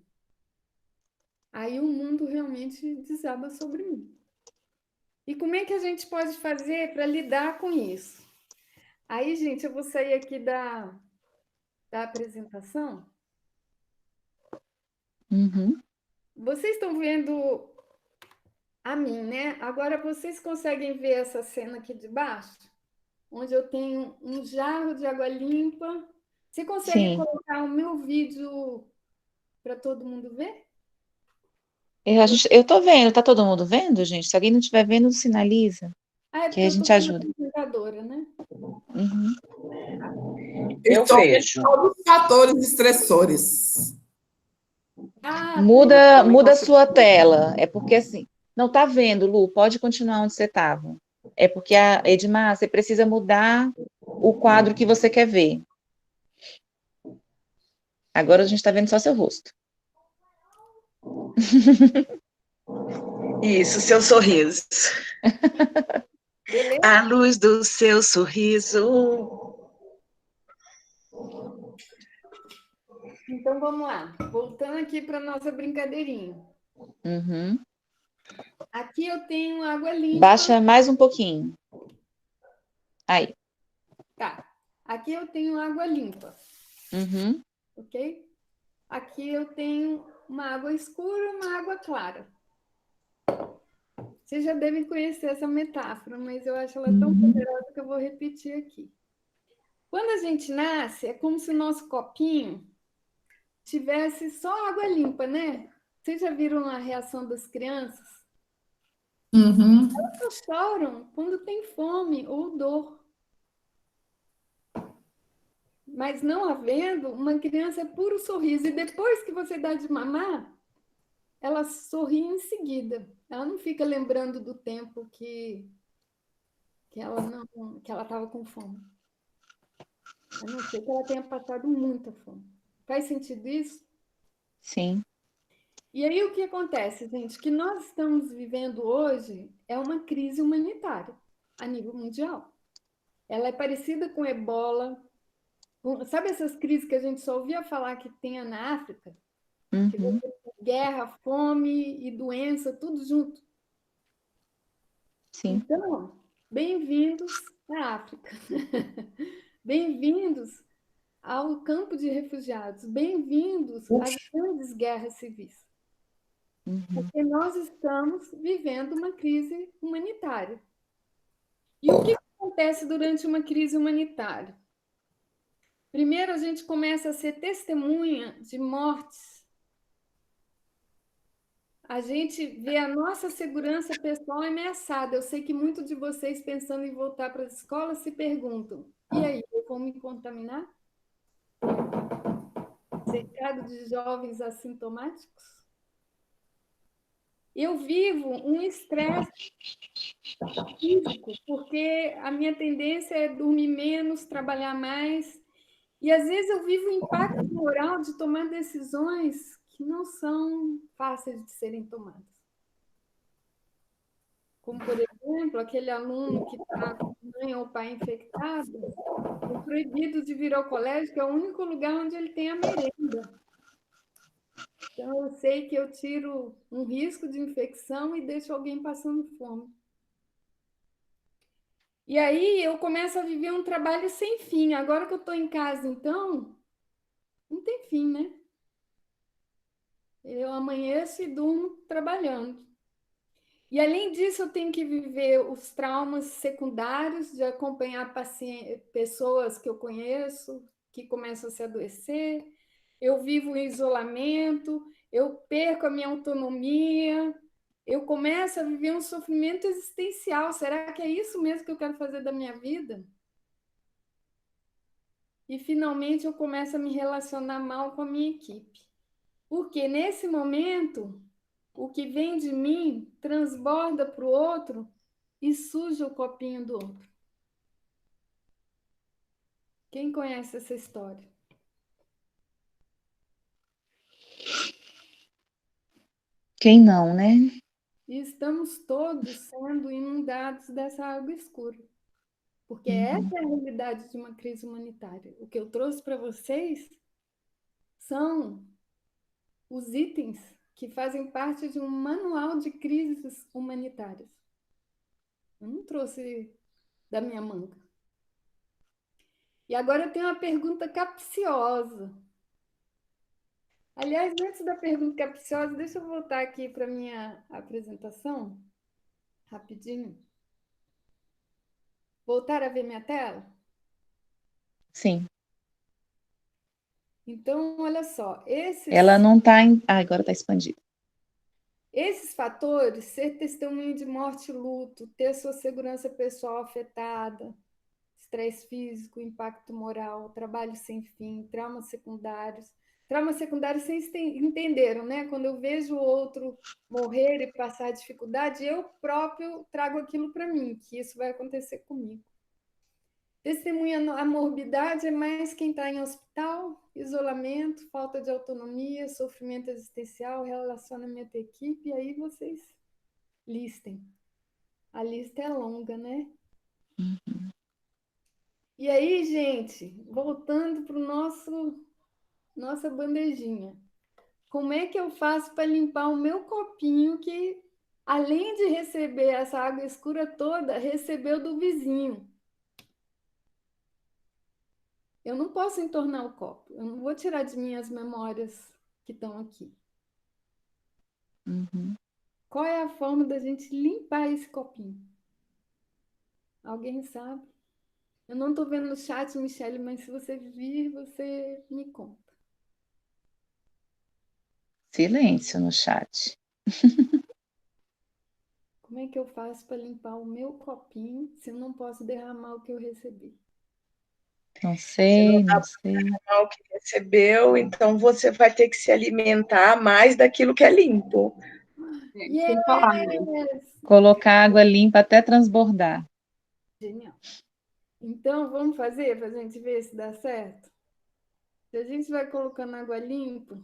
Aí o mundo realmente desaba sobre mim. E como é que a gente pode fazer para lidar com isso? Aí, gente, eu vou sair aqui da apresentação. Vocês estão vendo a mim, né? Agora vocês conseguem ver essa cena aqui de baixo? Onde eu tenho um jarro de água limpa. Você consegue Sim. colocar o meu vídeo para todo mundo ver? Eu tô vendo, tá todo mundo vendo, gente? Se alguém não estiver vendo, sinaliza, Ah, é que porque aí a eu gente estou sendo ajuda. apresentadora, né? Eu Estou vejo. todos os fatores estressores. Ah, Muda a sua tela. É porque assim, não tá vendo, Lu, pode continuar onde você estava. É porque Edmar, você precisa mudar o quadro que você quer ver. Agora a gente está vendo só seu rosto. Isso, seu sorriso. beleza? A luz do seu sorriso. Então vamos lá. Voltando aqui para nossa brincadeirinha. Aqui eu tenho água limpa. Baixa mais um pouquinho. Aí. Tá. Aqui eu tenho água limpa. Ok? Aqui eu tenho uma água escura e uma água clara. Vocês já devem conhecer essa metáfora, mas eu acho ela tão poderosa que eu vou repetir aqui. Quando a gente nasce, é como se o nosso copinho tivesse só água limpa, né? Vocês já viram a reação das crianças? Elas só choram quando tem fome ou dor. Mas não havendo, uma criança é puro sorriso. E depois que você dá de mamar, ela sorri em seguida. Ela não fica lembrando do tempo que ela estava com fome. A não ser que ela tenha passado muita fome. Faz sentido isso? Sim. E aí o que acontece, gente? O que nós estamos vivendo hoje é uma crise humanitária a nível mundial. Ela é parecida com ebola. Sabe essas crises que a gente só ouvia falar que tinha na África? Que você tem guerra, fome e doença, tudo junto. Sim. Então, bem-vindos à África. Bem-vindos ao campo de refugiados. Bem-vindos às grandes guerras civis. Porque nós estamos vivendo uma crise humanitária. E o que acontece durante uma crise humanitária? Primeiro, a gente começa a ser testemunha de mortes. A gente vê a nossa segurança pessoal ameaçada. Eu sei que muitos de vocês, pensando em voltar para as escolas, se perguntam: e aí, eu vou me contaminar? Cercado de jovens assintomáticos? Eu vivo um estresse físico, porque a minha tendência é dormir menos, trabalhar mais. E às vezes eu vivo o impacto moral de tomar decisões que não são fáceis de serem tomadas. Como, por exemplo, aquele aluno que está com mãe ou pai infectado, é proibido de vir ao colégio, que é o único lugar onde ele tem a merenda. Então, eu sei que eu tiro um risco de infecção e deixo alguém passando fome. E aí eu começo a viver um trabalho sem fim. Agora que eu estou em casa, então, não tem fim, né? Eu amanheço e durmo trabalhando. E, além disso, eu tenho que viver os traumas secundários de acompanhar pessoas que eu conheço, que começam a se adoecer. Eu vivo em isolamento, eu perco a minha autonomia, eu começo a viver um sofrimento existencial. Será que é isso mesmo que eu quero fazer da minha vida? E, finalmente, eu começo a me relacionar mal com a minha equipe. Porque, nesse momento, o que vem de mim transborda para o outro e suja o copinho do outro. Quem conhece essa história? Quem não, né? E estamos todos sendo inundados dessa água escura. Porque essa é a realidade de uma crise humanitária. O que eu trouxe para vocês são os itens que fazem parte de um manual de crises humanitárias. Eu não trouxe da minha manga. E agora eu tenho uma pergunta capciosa. Aliás, antes da pergunta capciosa, deixa eu voltar aqui para a minha apresentação, rapidinho. Voltar a ver minha tela? Sim. Então, olha só, Ela não está em. Ah, agora está expandida. esses fatores, ser testemunho de morte e luto, ter sua segurança pessoal afetada, estresse físico, impacto moral, trabalho sem fim, traumas secundários. Traumas secundários vocês entenderam, né? Quando eu vejo o outro morrer e passar dificuldade, eu próprio trago aquilo para mim, que isso vai acontecer comigo. Testemunha a morbidade é mais quem está em hospital, isolamento, falta de autonomia, sofrimento existencial, relacionamento equipe, e aí vocês listem. A lista é longa, né? E aí, gente, voltando para nossa bandejinha. Como é que eu faço para limpar o meu copinho que, além de receber essa água escura toda, recebeu do vizinho? Eu não posso entornar o copo. Eu não vou tirar de mim as memórias que estão aqui. Qual é a forma da gente limpar esse copinho? Alguém sabe? Eu não estou vendo no chat, Michele, mas se você vir, você me conta. Silêncio no chat. Como é que eu faço para limpar o meu copinho se eu não posso derramar o que eu recebi? Não Você sei, não não está sei. o que recebeu, então você vai ter que se alimentar mais daquilo que é limpo. Sem falar, né? Yes! Colocar água limpa até transbordar. Genial. Então, vamos fazer para a gente ver se dá certo? Se a gente vai colocando água limpa,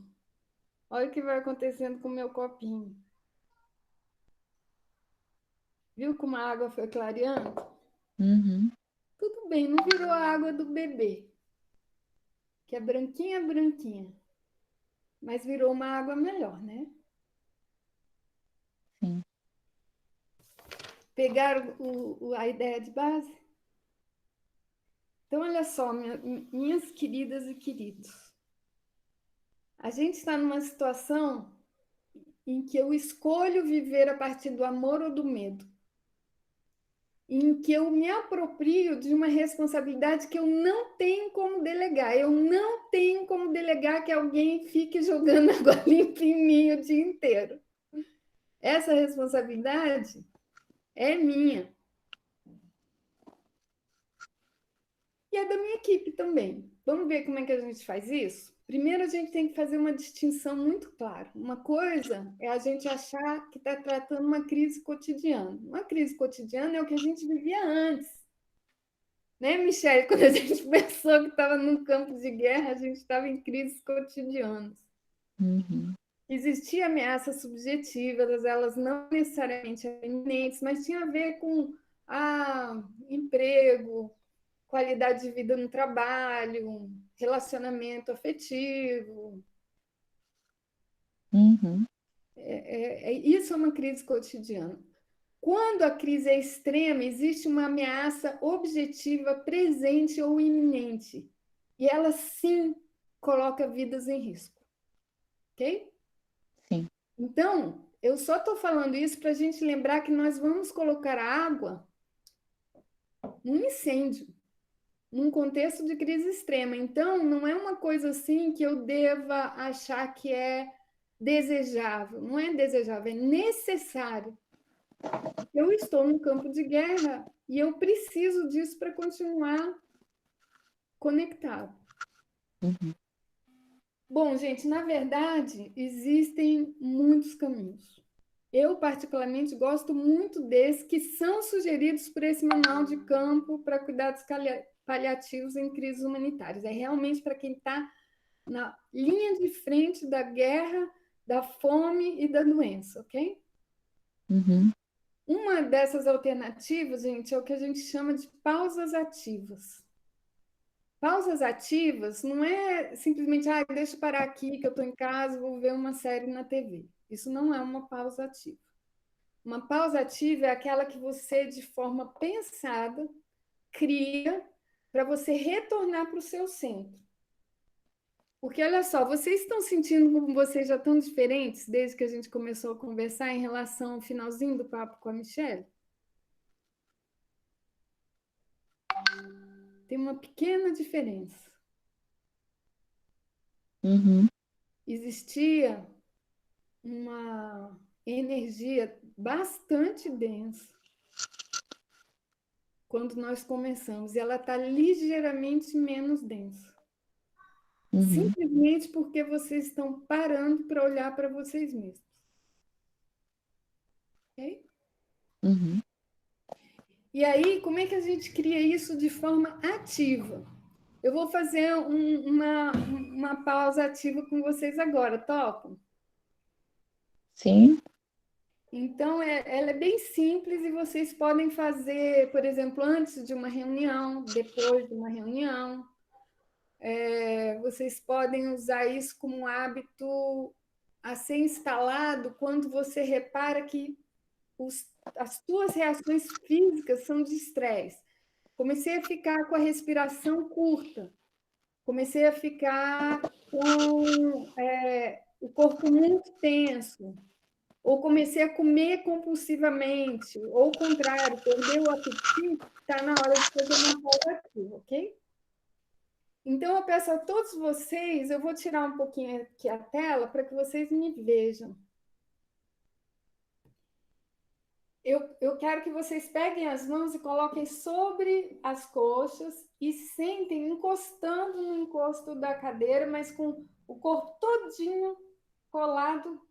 olha o que vai acontecendo com o meu copinho. Viu como a água foi clareando? Uhum. Tudo bem, não virou a água do bebê, que é branquinha, branquinha. Mas virou uma água melhor, né? Sim. Pegaram a ideia de base? Então, olha só, minhas queridas e queridos. A gente está numa situação em que eu escolho viver a partir do amor ou do medo. Em que eu me aproprio de uma responsabilidade que eu não tenho como delegar. Eu não tenho como delegar que alguém fique jogando água limpa em mim o dia inteiro. Essa responsabilidade é minha. E é da minha equipe também. Vamos ver como é que a gente faz isso? Primeiro, a gente tem que fazer uma distinção muito clara. Uma coisa é a gente achar que está tratando uma crise cotidiana. Uma crise cotidiana é o que a gente vivia antes. Né, Michele? Quando a gente pensou que estava num campo de guerra, a gente estava em crises cotidianas. Uhum. Existia ameaças subjetivas, elas não necessariamente eram iminentes, mas tinha a ver com emprego, qualidade de vida no trabalho, relacionamento afetivo. Uhum. Isso é uma crise cotidiana. Quando a crise é extrema, existe uma ameaça objetiva presente ou iminente. E ela, sim, coloca vidas em risco. Ok? Sim. Então, eu só estou falando isso para a gente lembrar que nós vamos colocar a água num incêndio, num contexto de crise extrema. Então, não é uma coisa assim que eu deva achar que é desejável. Não é desejável, é necessário. Eu estou num campo de guerra e eu preciso disso para continuar conectado. Uhum. Bom, gente, na verdade, existem muitos caminhos. Eu, particularmente, gosto muito desses que são sugeridos por esse manual de campo para cuidados paliativos em crises humanitárias. É realmente para quem está na linha de frente da guerra, da fome e da doença, ok? Uhum. Uma dessas alternativas, gente, é o que a gente chama de pausas ativas. Pausas ativas não é simplesmente, deixa eu parar aqui que eu estou em casa, vou ver uma série na TV. Isso não é uma pausa ativa. Uma pausa ativa é aquela que você, de forma pensada, cria para você retornar para o seu centro. Porque, olha só, vocês estão sentindo como vocês já estão diferentes desde que a gente começou a conversar em relação ao finalzinho do papo com a Michelle? Tem uma pequena diferença. Uhum. Existia uma energia bastante densa quando nós começamos, e ela está ligeiramente menos densa. Uhum. Simplesmente porque vocês estão parando para olhar para vocês mesmos. Ok? Uhum. E aí, como é que a gente cria isso de forma ativa? Eu vou fazer uma pausa ativa com vocês agora, topam? Sim. Então, ela é bem simples e vocês podem fazer, por exemplo, antes de uma reunião, depois de uma reunião. Vocês podem usar isso como um hábito a ser instalado quando você repara que as suas reações físicas são de estresse. Comecei a ficar com a respiração curta, comecei a ficar com o corpo muito tenso, ou comecei a comer compulsivamente, ou o contrário, perder o apetite, está na hora de fazer uma pausa ativa, ok? Então, eu peço a todos vocês, eu vou tirar um pouquinho aqui a tela para que vocês me vejam. Eu quero que vocês peguem as mãos e coloquem sobre as coxas e sentem encostando no encosto da cadeira, mas com o corpo todinho colado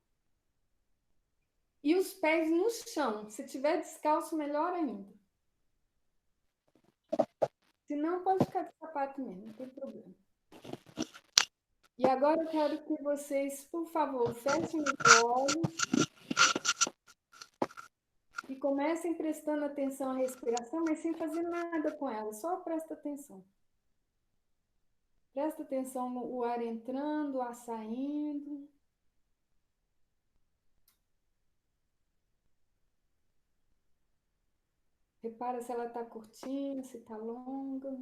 e os pés no chão. Se tiver descalço, melhor ainda. Se não, pode ficar de sapato mesmo, não tem problema. E agora eu quero que vocês, por favor, fechem os olhos e comecem prestando atenção à respiração, mas sem fazer nada com ela, só presta atenção. Presta atenção no ar entrando, o ar saindo. Repara se ela está curtinha, se está longa.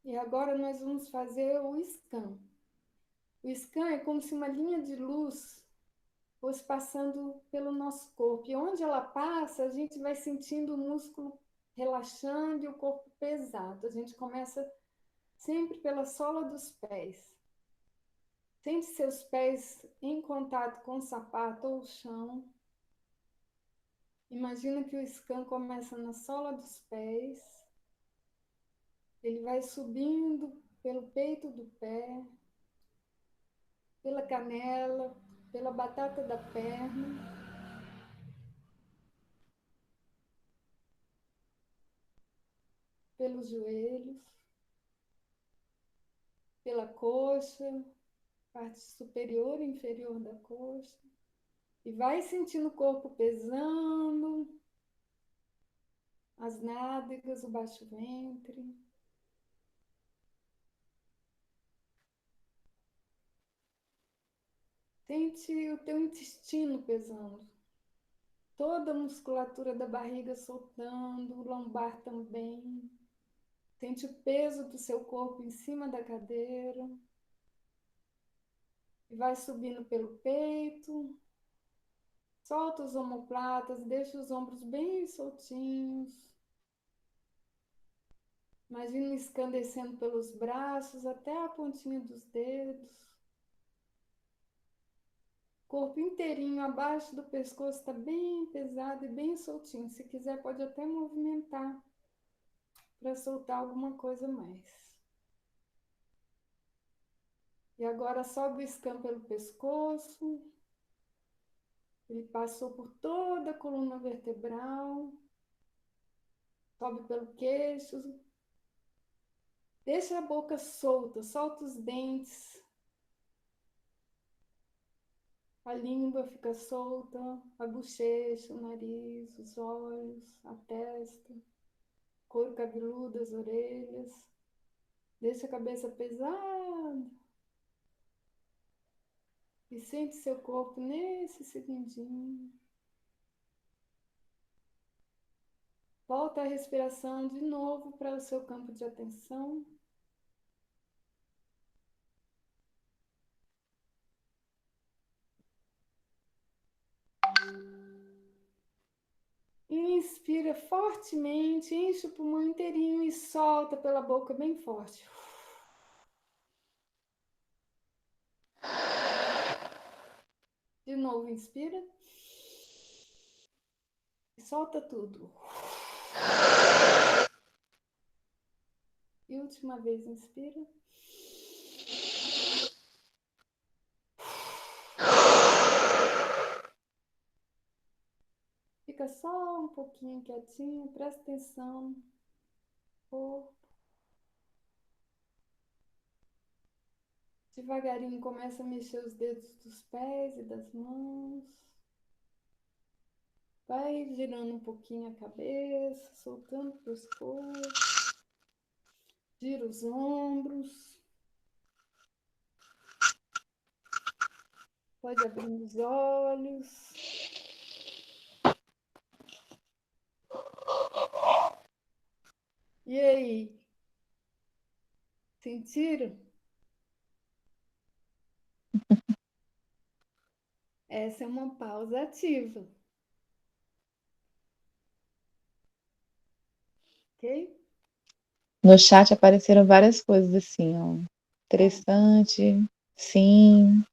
E agora nós vamos fazer o scan. O scan é como se uma linha de luz fosse passando pelo nosso corpo. E onde ela passa, a gente vai sentindo o músculo relaxando e o corpo pesado. A gente começa sempre pela sola dos pés. Sente seus pés em contato com o sapato ou o chão. Imagina que o scan começa na sola dos pés. Ele vai subindo pelo peito do pé, pela canela, pela batata da perna, pelos joelhos, pela coxa, parte superior e inferior da coxa. E vai sentindo o corpo pesando, as nádegas, o baixo ventre. Sente o teu intestino pesando. Toda a musculatura da barriga soltando, o lombar também. Sente o peso do seu corpo em cima da cadeira. E vai subindo pelo peito. Solta os omoplatas, deixa os ombros bem soltinhos. Imagina o scan descendo pelos braços até a pontinha dos dedos. Corpo inteirinho abaixo do pescoço está bem pesado e bem soltinho. Se quiser, pode até movimentar para soltar alguma coisa mais. E agora sobe o scan pelo pescoço. Ele passou por toda a coluna vertebral. Sobe pelo queixo. Deixa a boca solta, solta os dentes. A língua fica solta, a bochecha, o nariz, os olhos, a testa, couro cabeludo, as orelhas. Deixa a cabeça pesada. E sente seu corpo nesse segundinho. Volta a respiração de novo para o seu campo de atenção. Inspira fortemente, enche o pulmão inteirinho e solta pela boca bem forte. De novo, inspira. E solta tudo. E última vez, inspira. Fica só um pouquinho quietinho, presta atenção no corpo. Devagarinho começa a mexer os dedos dos pés e das mãos. Vai girando um pouquinho a cabeça, soltando o pescoço. Gira os ombros. Pode abrir os olhos. E aí? Sentiram? Essa é uma pausa ativa. Ok? No chat apareceram várias coisas assim, ó. Interessante, sim.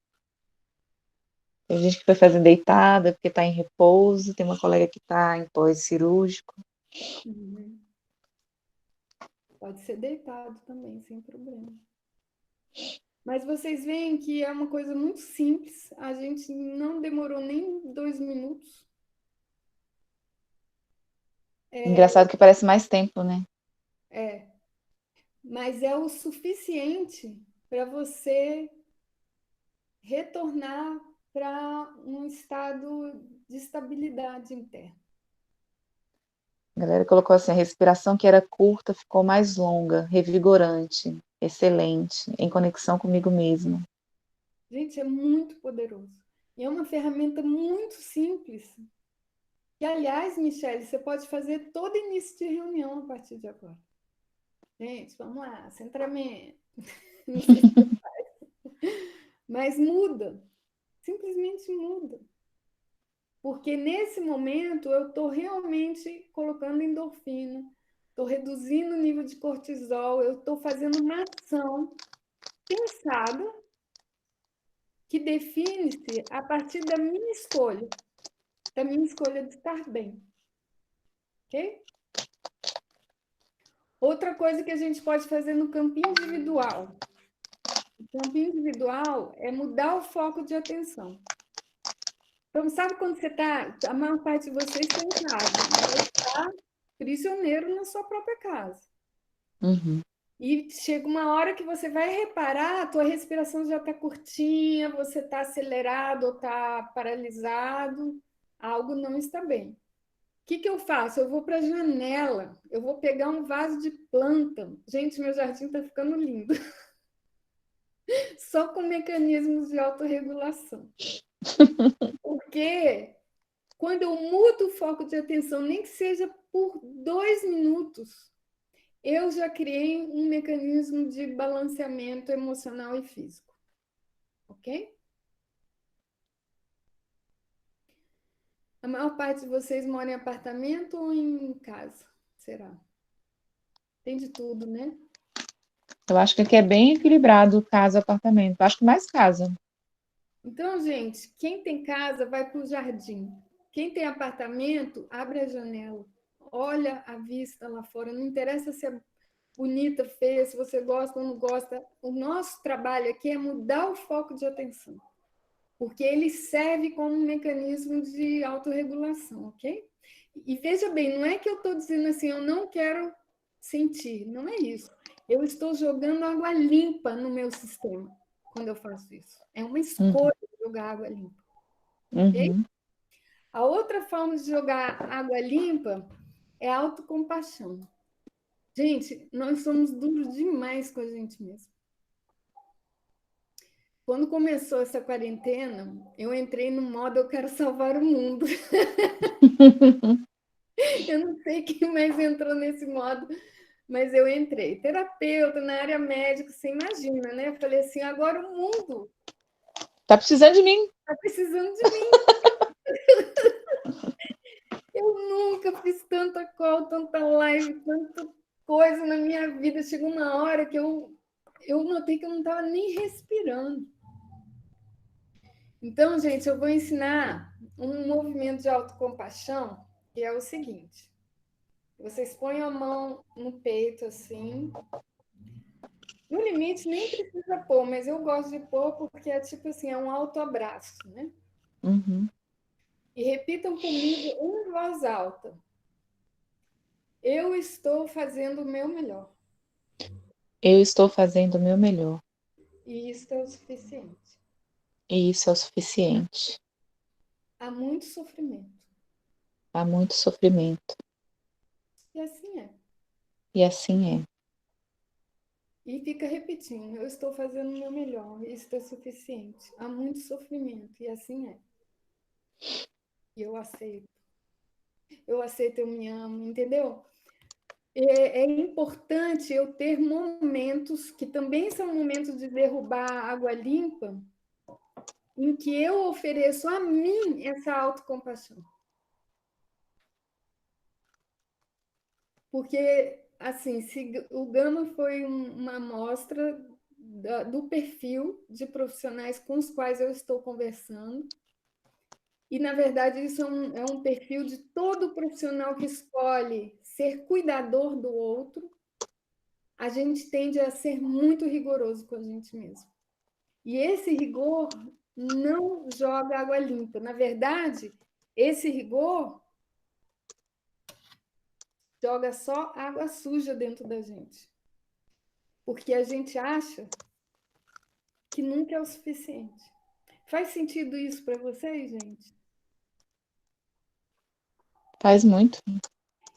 Tem gente que foi fazer deitada porque está em repouso. Tem uma colega que está em pós-cirúrgico. Uhum. Pode ser deitado também, sem problema. Mas vocês veem que é uma coisa muito simples. A gente não demorou nem 2 minutos. Engraçado que parece mais tempo, né? Mas é o suficiente para você retornar para um estado de estabilidade interna. A galera colocou assim, a respiração que era curta ficou mais longa, revigorante, excelente, em conexão comigo mesma. Gente, é muito poderoso. E é uma ferramenta muito simples. E, aliás, Michele, você pode fazer todo início de reunião a partir de agora. Gente, vamos lá, centramento. Não sei se você faz. Mas muda. Simplesmente muda. Porque nesse momento eu estou realmente colocando endorfina, estou reduzindo o nível de cortisol, eu estou fazendo uma ação pensada que define-se a partir da minha escolha de estar bem. Ok? Outra coisa que a gente pode fazer no campo individual. O campo individual é mudar o foco de atenção. Então, sabe quando você está... A maior parte de vocês está em casa, mas está prisioneiro na sua própria casa. Uhum. E chega uma hora que você vai reparar, a tua respiração já está curtinha, você está acelerado ou está paralisado, algo não está bem. O que eu faço? Eu vou para a janela, eu vou pegar um vaso de planta. Gente, meu jardim está ficando lindo. Só com mecanismos de autorregulação. Porque quando eu mudo o foco de atenção, nem que seja por 2 minutos, eu já criei um mecanismo de balanceamento emocional e físico. Ok? A maior parte de vocês mora em apartamento ou em casa? Será? Tem de tudo, né? Eu acho que aqui é bem equilibrado casa e apartamento. Eu acho que mais casa. Então, gente, quem tem casa vai para o jardim. Quem tem apartamento, abre a janela. Olha a vista lá fora. Não interessa se é bonita, feia, se você gosta ou não gosta. O nosso trabalho aqui é mudar o foco de atenção. Porque ele serve como um mecanismo de autorregulação, ok? E veja bem, não é que eu estou dizendo assim, eu não quero sentir, não é isso. Eu estou jogando água limpa no meu sistema quando eu faço isso. É uma escolha jogar água limpa, ok? Uhum. A outra forma de jogar água limpa é a autocompaixão. Gente, nós somos duros demais com a gente mesmo. Quando começou essa quarentena, eu entrei no modo eu quero salvar o mundo. Eu não sei quem mais entrou nesse modo, mas eu entrei. Terapeuta na área médica, você imagina, né? Eu falei assim, agora o mundo Tá precisando de mim. está precisando de mim. Eu nunca fiz tanta call, tanta live, tanta coisa na minha vida. Chegou uma hora que eu notei que eu não estava nem respirando. Então, gente, eu vou ensinar um movimento de autocompaixão, que é o seguinte. Vocês põem a mão no peito, assim. No limite, nem precisa pôr, mas eu gosto de pôr porque é tipo assim, é um autoabraço, né? Uhum. E repitam comigo em voz alta. Eu estou fazendo o meu melhor. Eu estou fazendo o meu melhor. E isso é o suficiente. E isso é o suficiente. Há muito sofrimento. Há muito sofrimento. E assim é. E assim é. E fica repetindo, eu estou fazendo o meu melhor, isso é suficiente. Há muito sofrimento, e assim é. E eu aceito. Eu aceito, eu me amo, entendeu? É importante eu ter momentos, que também são momentos de derrubar a água limpa, em que eu ofereço a mim essa autocompaixão. Porque, assim, se o Gama foi uma amostra do perfil de profissionais com os quais eu estou conversando, e, na verdade, isso é um perfil de todo profissional que escolhe ser cuidador do outro. A gente tende a ser muito rigoroso com a gente mesmo. E esse rigor não joga água limpa. Na verdade, esse rigor joga só água suja dentro da gente. Porque a gente acha que nunca é o suficiente. Faz sentido isso para vocês, gente? Faz muito.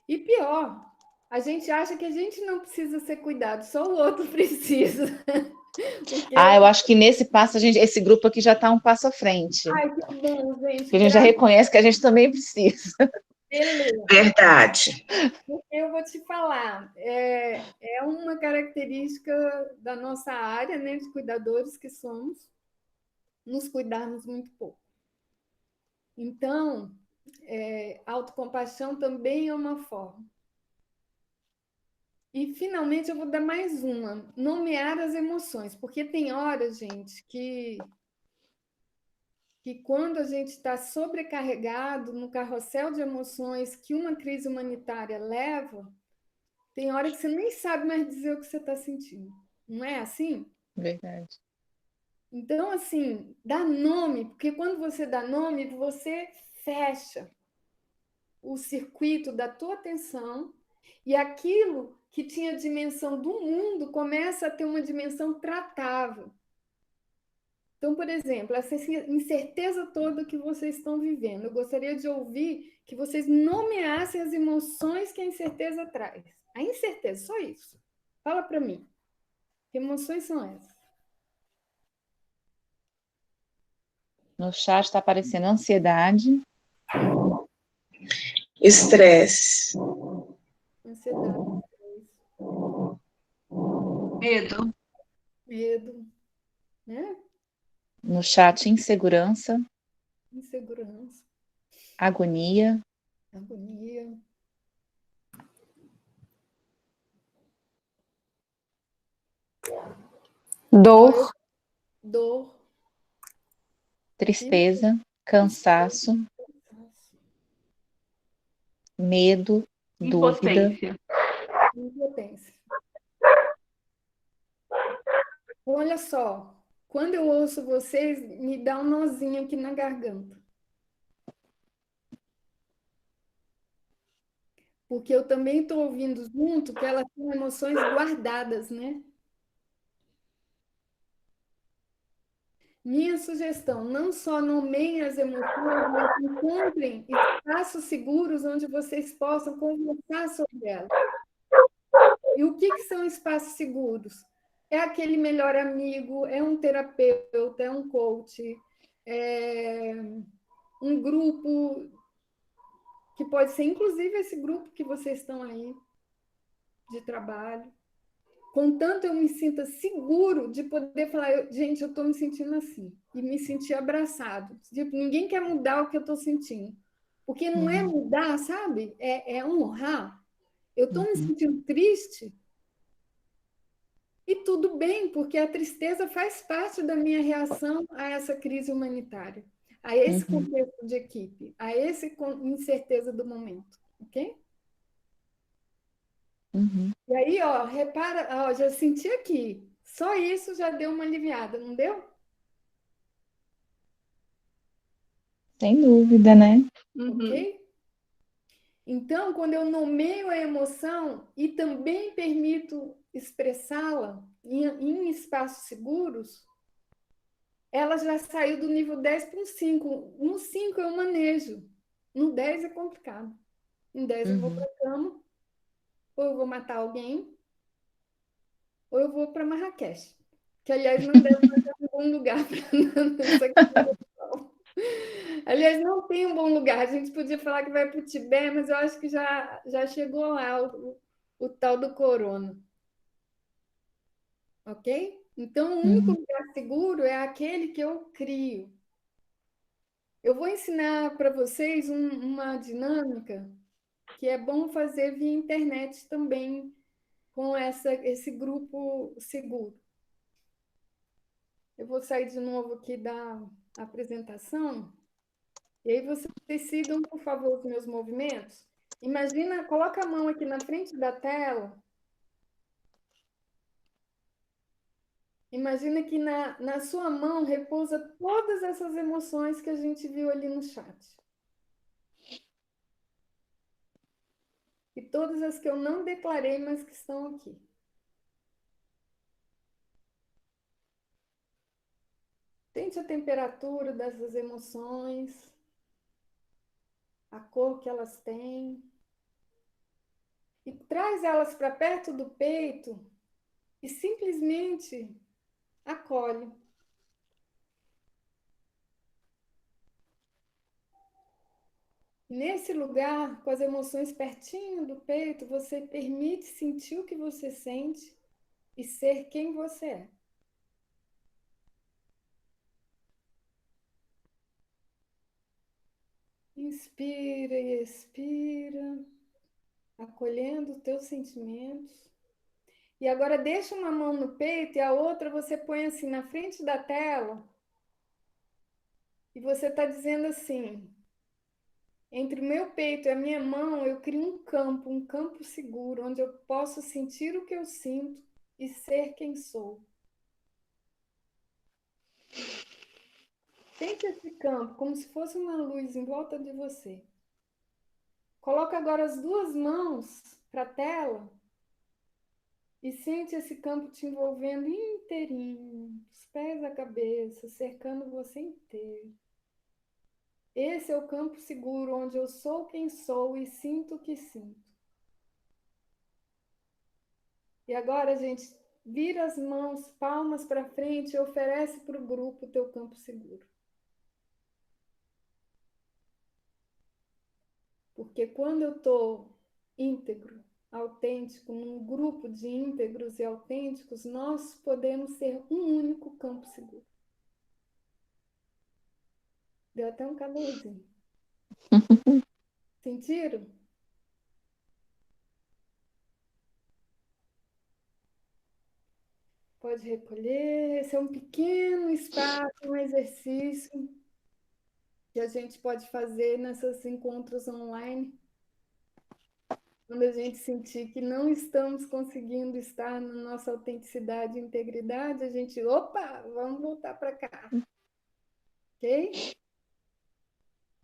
E pior, a gente acha que a gente não precisa ser cuidado, só o outro precisa. Eu acho que nesse passo, esse grupo aqui já está um passo à frente. Ai, que bom, gente. Porque a gente já reconhece que a gente também precisa. Beleza. Verdade. Eu vou te falar, é uma característica da nossa área, né, de cuidadores que somos, nos cuidarmos muito pouco. Então, autocompaixão também é uma forma. E, finalmente, eu vou dar mais uma. Nomear as emoções. Porque tem horas, gente, que quando a gente está sobrecarregado no carrossel de emoções que uma crise humanitária leva, tem hora que você nem sabe mais dizer o que você está sentindo. Não é assim? Verdade. Então, assim, dá nome, porque quando você dá nome, você fecha o circuito da tua atenção e aquilo que tinha dimensão do mundo começa a ter uma dimensão tratável. Então, por exemplo, essa incerteza toda que vocês estão vivendo, eu gostaria de ouvir que vocês nomeassem as emoções que a incerteza traz. A incerteza, só isso. Fala para mim. Que emoções são essas? No chat está aparecendo ansiedade. Estresse. Ansiedade. Medo. Medo. Né? No chat, insegurança. Insegurança. agonia, agonia, Dor, dor, tristeza, cansaço, medo, dúvida, Impotência. impotência. Olha só, quando eu ouço vocês, me dá um nozinho aqui na garganta. Porque eu também estou ouvindo junto que elas são emoções guardadas, né? Minha sugestão, não só nomeiem as emoções, mas encontrem espaços seguros onde vocês possam conversar sobre elas. E o que são espaços seguros? É aquele melhor amigo, é um terapeuta, é um coach, é um grupo que pode ser, inclusive, esse grupo que vocês estão aí de trabalho. Contanto eu me sinta seguro de poder falar, gente, eu estou me sentindo assim, e me sentir abraçado. Tipo, ninguém quer mudar o que eu estou sentindo. Porque não é mudar, sabe? É honrar. Eu estou me sentindo triste, e tudo bem, porque a tristeza faz parte da minha reação a essa crise humanitária, a esse contexto de equipe, a essa incerteza do momento, ok? E aí, ó, repara, ó, já senti aqui, só isso já deu uma aliviada, não deu? sem dúvida, né? Ok? Então, quando eu nomeio a emoção e também permito expressá-la em espaços seguros, ela já saiu do nível 10 para o 5. No 5 eu manejo, no 10 é complicado. No 10 eu vou para a cama, ou eu vou matar alguém, ou eu vou para Marrakech. Que, aliás, não deve ser um bom lugar para aliás, não tem um bom lugar. A gente podia falar que vai para o Tibete, mas eu acho que já chegou lá o tal do corona. Ok? Então, o único lugar seguro é aquele que eu crio. Eu vou ensinar para vocês uma dinâmica que é bom fazer via internet também com esse grupo seguro. Eu vou sair de novo aqui da apresentação. E aí vocês sigam, por favor, os meus movimentos. Imagina, coloca a mão aqui na frente da tela. Imagina que na sua mão repousa todas essas emoções que a gente viu ali no chat. E todas as que eu não declarei, mas que estão aqui. Sente a temperatura dessas emoções, a cor que elas têm. E traz elas para perto do peito e simplesmente acolhe. Nesse lugar, com as emoções pertinho do peito, você permite sentir o que você sente e ser quem você é. Inspira e expira, acolhendo os teus sentimentos. E agora deixa uma mão no peito e a outra você põe assim na frente da tela. E você está dizendo assim: entre o meu peito e a minha mão, eu crio um campo seguro, onde eu posso sentir o que eu sinto e ser quem sou. Sente esse campo como se fosse uma luz em volta de você. Coloca agora as duas mãos para a tela e sente esse campo te envolvendo inteirinho, dos pés à cabeça, cercando você inteiro. Esse é o campo seguro onde eu sou quem sou e sinto o que sinto. E agora, gente, vira as mãos, palmas para frente e oferece para o grupo o teu campo seguro. Porque quando eu estou íntegro, autêntico, num grupo de íntegros e autênticos, nós podemos ser um único campo seguro. Deu até um calorzinho. Sentiram? Pode recolher. Esse é um pequeno espaço, um exercício que a gente pode fazer nesses encontros online, quando a gente sentir que não estamos conseguindo estar na nossa autenticidade e integridade, a gente, opa, vamos voltar para cá, ok?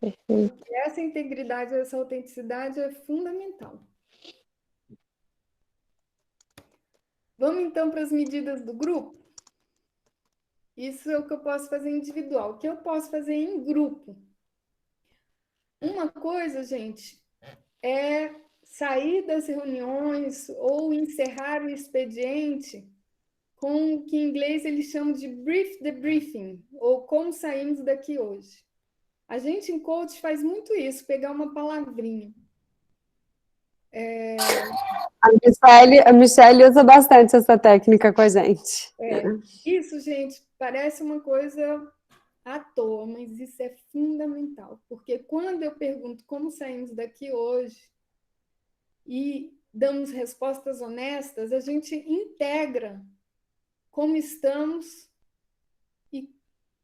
Perfeito. Porque essa integridade, essa autenticidade é fundamental. Vamos então para as medidas do grupo? Isso é o que eu posso fazer individual. O que eu posso fazer em grupo? Uma coisa, gente, é sair das reuniões ou encerrar o expediente com o que em inglês eles chamam de brief debriefing, ou como saímos daqui hoje. A gente em coach faz muito isso, pegar uma palavrinha. A Michelle usa bastante essa técnica com a gente. Isso, gente, parece uma coisa à toa, mas isso é fundamental, porque quando eu pergunto como saímos daqui hoje e damos respostas honestas, a gente integra como estamos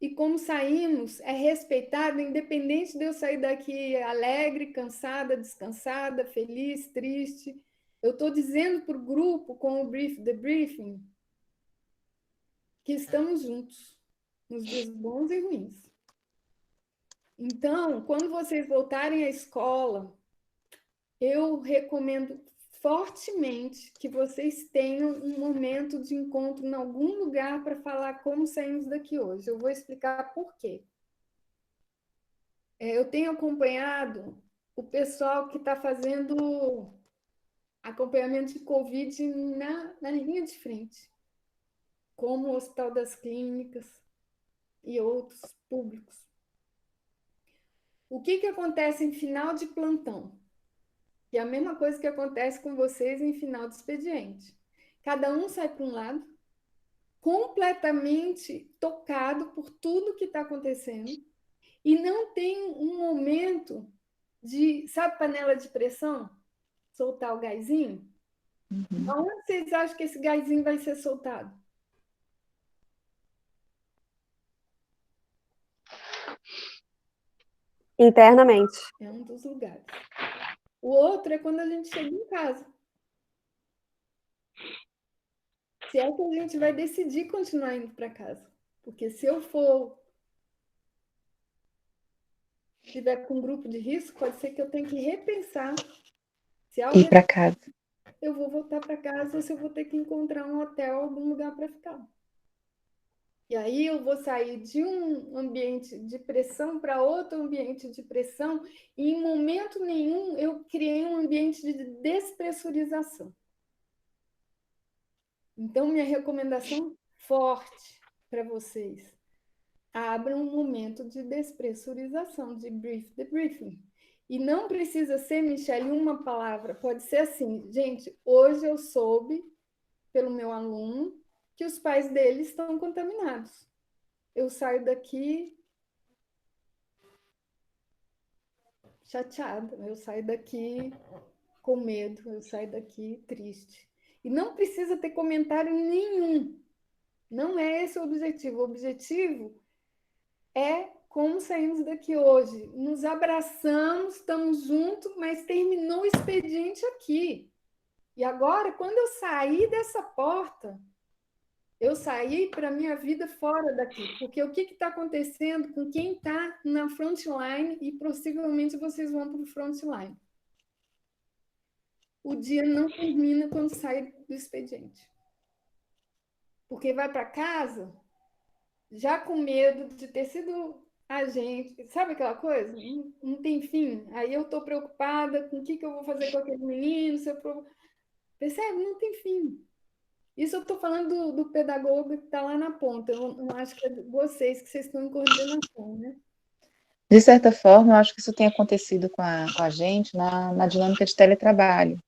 e como saímos é respeitado, independente de eu sair daqui alegre, cansada, descansada, feliz, triste. Eu estou dizendo para o grupo, com o debriefing, que estamos juntos, nos dias bons e ruins. Então, quando vocês voltarem à escola, eu recomendo fortemente que vocês tenham um momento de encontro em algum lugar para falar como saímos daqui hoje. Eu vou explicar por quê. Eu tenho acompanhado o pessoal que está fazendo acompanhamento de Covid na linha de frente, como o Hospital das Clínicas e outros públicos. O que acontece em final de plantão? E é a mesma coisa que acontece com vocês em final de expediente. Cada um sai para um lado, completamente tocado por tudo que está acontecendo, e não tem um momento de, sabe, panela de pressão? Soltar o gásinho? Aonde vocês acham que esse gásinho vai ser soltado? Internamente. É um dos lugares. O outro é quando a gente chega em casa. Se é que a gente vai decidir continuar indo para casa. Porque se eu estiver com um grupo de risco, pode ser que eu tenha que repensar se Ir para casa. eu vou voltar para casa ou se eu vou ter que encontrar um hotel, algum lugar para ficar. E aí eu vou sair de um ambiente de pressão para outro ambiente de pressão, e em momento nenhum eu criei um ambiente de despressurização. Então, minha recomendação forte para vocês: abram um momento de despressurização, de debriefing. E não precisa ser, Michelle, uma palavra. Pode ser assim, gente, hoje eu soube, pelo meu aluno, que os pais dele estão contaminados. Eu saio daqui chateada, eu saio daqui com medo, eu saio daqui triste. E não precisa ter comentário nenhum. Não é esse o objetivo. O objetivo é como saímos daqui hoje. Nos abraçamos, estamos juntos, mas terminou o expediente aqui. E agora, quando eu saí dessa porta, eu saí para a minha vida fora daqui. Porque o que está acontecendo com quem está na frontline, e possivelmente vocês vão para o frontline. O dia não termina quando sai do expediente. Porque vai para casa já com medo de ter sido agente, sabe aquela coisa? Não tem fim. Aí eu estou preocupada com o que eu vou fazer com aquele menino. Percebe? Não tem fim. Isso eu estou falando do pedagogo que está lá na ponta. Eu não acho que é vocês que estão em coordenação, né? De certa forma, eu acho que isso tem acontecido com a gente na dinâmica de teletrabalho.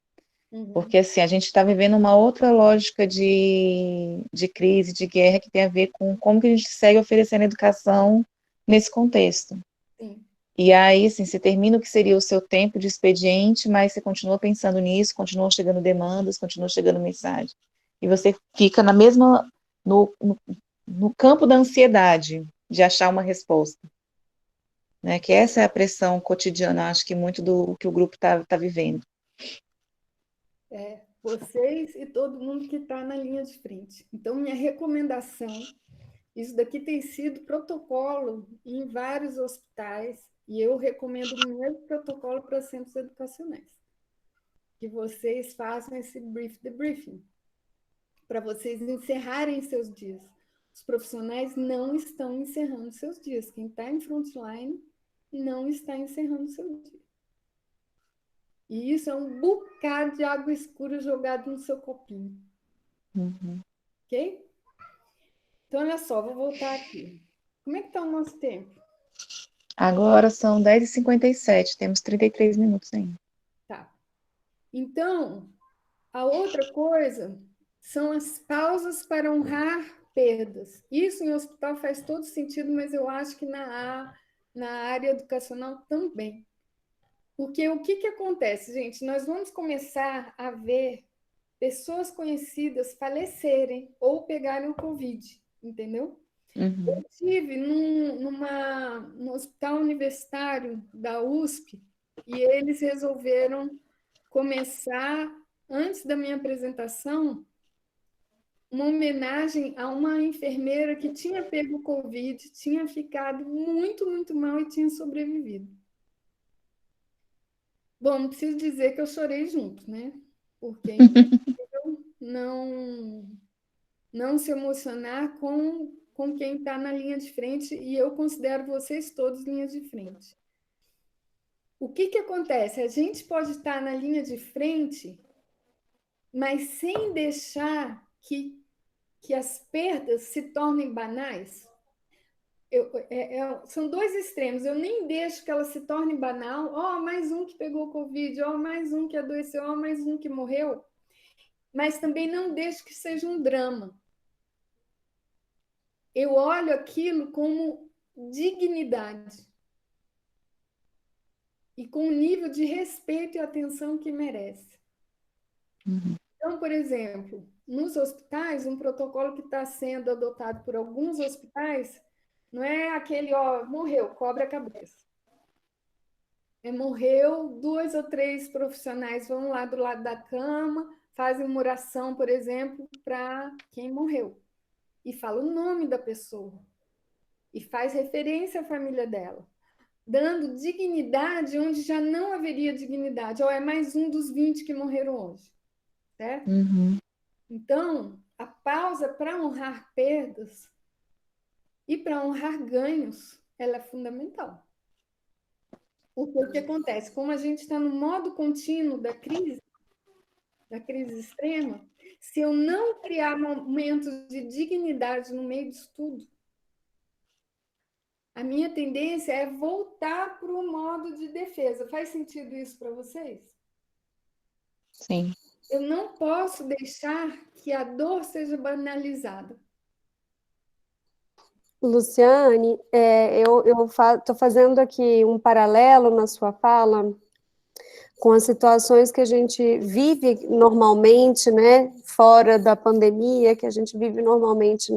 Porque, assim, a gente está vivendo uma outra lógica de crise, de guerra, que tem a ver com como que a gente segue oferecendo educação nesse contexto. Sim. E aí, assim, você termina o que seria o seu tempo de expediente, mas você continua pensando nisso, continuam chegando demandas, continuam chegando mensagens. E você fica na mesma, no campo da ansiedade de achar uma resposta, né? Que essa é a pressão cotidiana, acho que muito do que o grupo tá vivendo. Vocês e todo mundo que está na linha de frente. Então, minha recomendação, isso daqui tem sido protocolo em vários hospitais, e eu recomendo o mesmo protocolo para centros educacionais, que vocês façam esse debriefing, para vocês encerrarem seus dias. Os profissionais não estão encerrando seus dias. Quem está em frontline não está encerrando seu dia. E isso é um bocado de água escura jogado no seu copinho. Ok? Então, olha só, vou voltar aqui. Como é que está o nosso tempo? Agora são 10h57, temos 33 minutos ainda. Tá. Então, a outra coisa são as pausas para honrar perdas. Isso em hospital faz todo sentido, mas eu acho que na área educacional também. Porque o que acontece, gente? Nós vamos começar a ver pessoas conhecidas falecerem ou pegarem o Covid, entendeu? Eu estive no hospital universitário da USP e eles resolveram começar, antes da minha apresentação, uma homenagem a uma enfermeira que tinha pego o Covid, tinha ficado muito, muito mal e tinha sobrevivido. Bom, não preciso dizer que eu chorei junto, né? Porque é impossível não se emocionar com quem está na linha de frente, e eu considero vocês todos linha de frente. O que acontece? A gente pode estar na linha de frente, mas sem deixar que as perdas se tornem banais. São dois extremos. Eu nem deixo que ela se torne banal. Mais um que pegou Covid, mais um que adoeceu, mais um que morreu. Mas também não deixo que seja um drama. Eu olho aquilo como dignidade e com o nível de respeito e atenção que merece. Então, por exemplo, nos hospitais, um protocolo que está sendo adotado por alguns hospitais não é aquele, morreu, cobre a cabeça. Morreu, 2 ou 3 profissionais vão lá do lado da cama, fazem uma oração, por exemplo, para quem morreu. E fala o nome da pessoa. E faz referência à família dela. Dando dignidade onde já não haveria dignidade. É mais um dos 20 que morreram hoje. Certo? Então, a pausa para honrar perdas e para honrar ganhos, ela é fundamental. Porque o que acontece? Como a gente está no modo contínuo da crise extrema, se eu não criar momentos de dignidade no meio disso tudo, a minha tendência é voltar para o modo de defesa. Faz sentido isso para vocês? Sim. Eu não posso deixar que a seja banalizada. Luciane, eu estou fazendo aqui um paralelo na sua fala com as situações que a gente vive normalmente, né, fora da pandemia, que a gente vive normalmente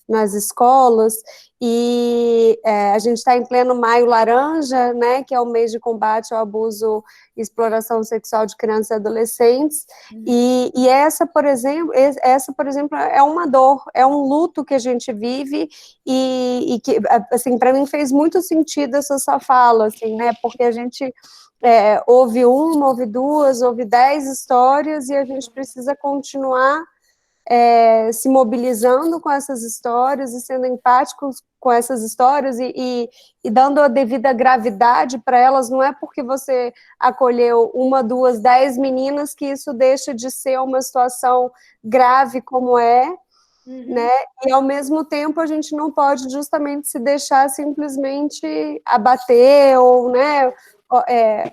nas escolas, e a gente está em pleno Maio Laranja, né, que é o mês de combate ao abuso e exploração sexual de crianças e adolescentes, e essa, por exemplo, é uma dor, é um luto que a gente vive, e que, assim, para mim fez muito sentido essa sua fala, assim, né, porque a gente ouve uma, ouve duas, ouve 10 histórias, e a gente precisa continuar se mobilizando com essas histórias e sendo empáticos com essas histórias e dando a devida gravidade para elas. Não é porque você acolheu uma, duas, 10 meninas que isso deixa de ser uma situação grave como né? E ao mesmo tempo a gente não pode justamente se deixar simplesmente abater ou, né,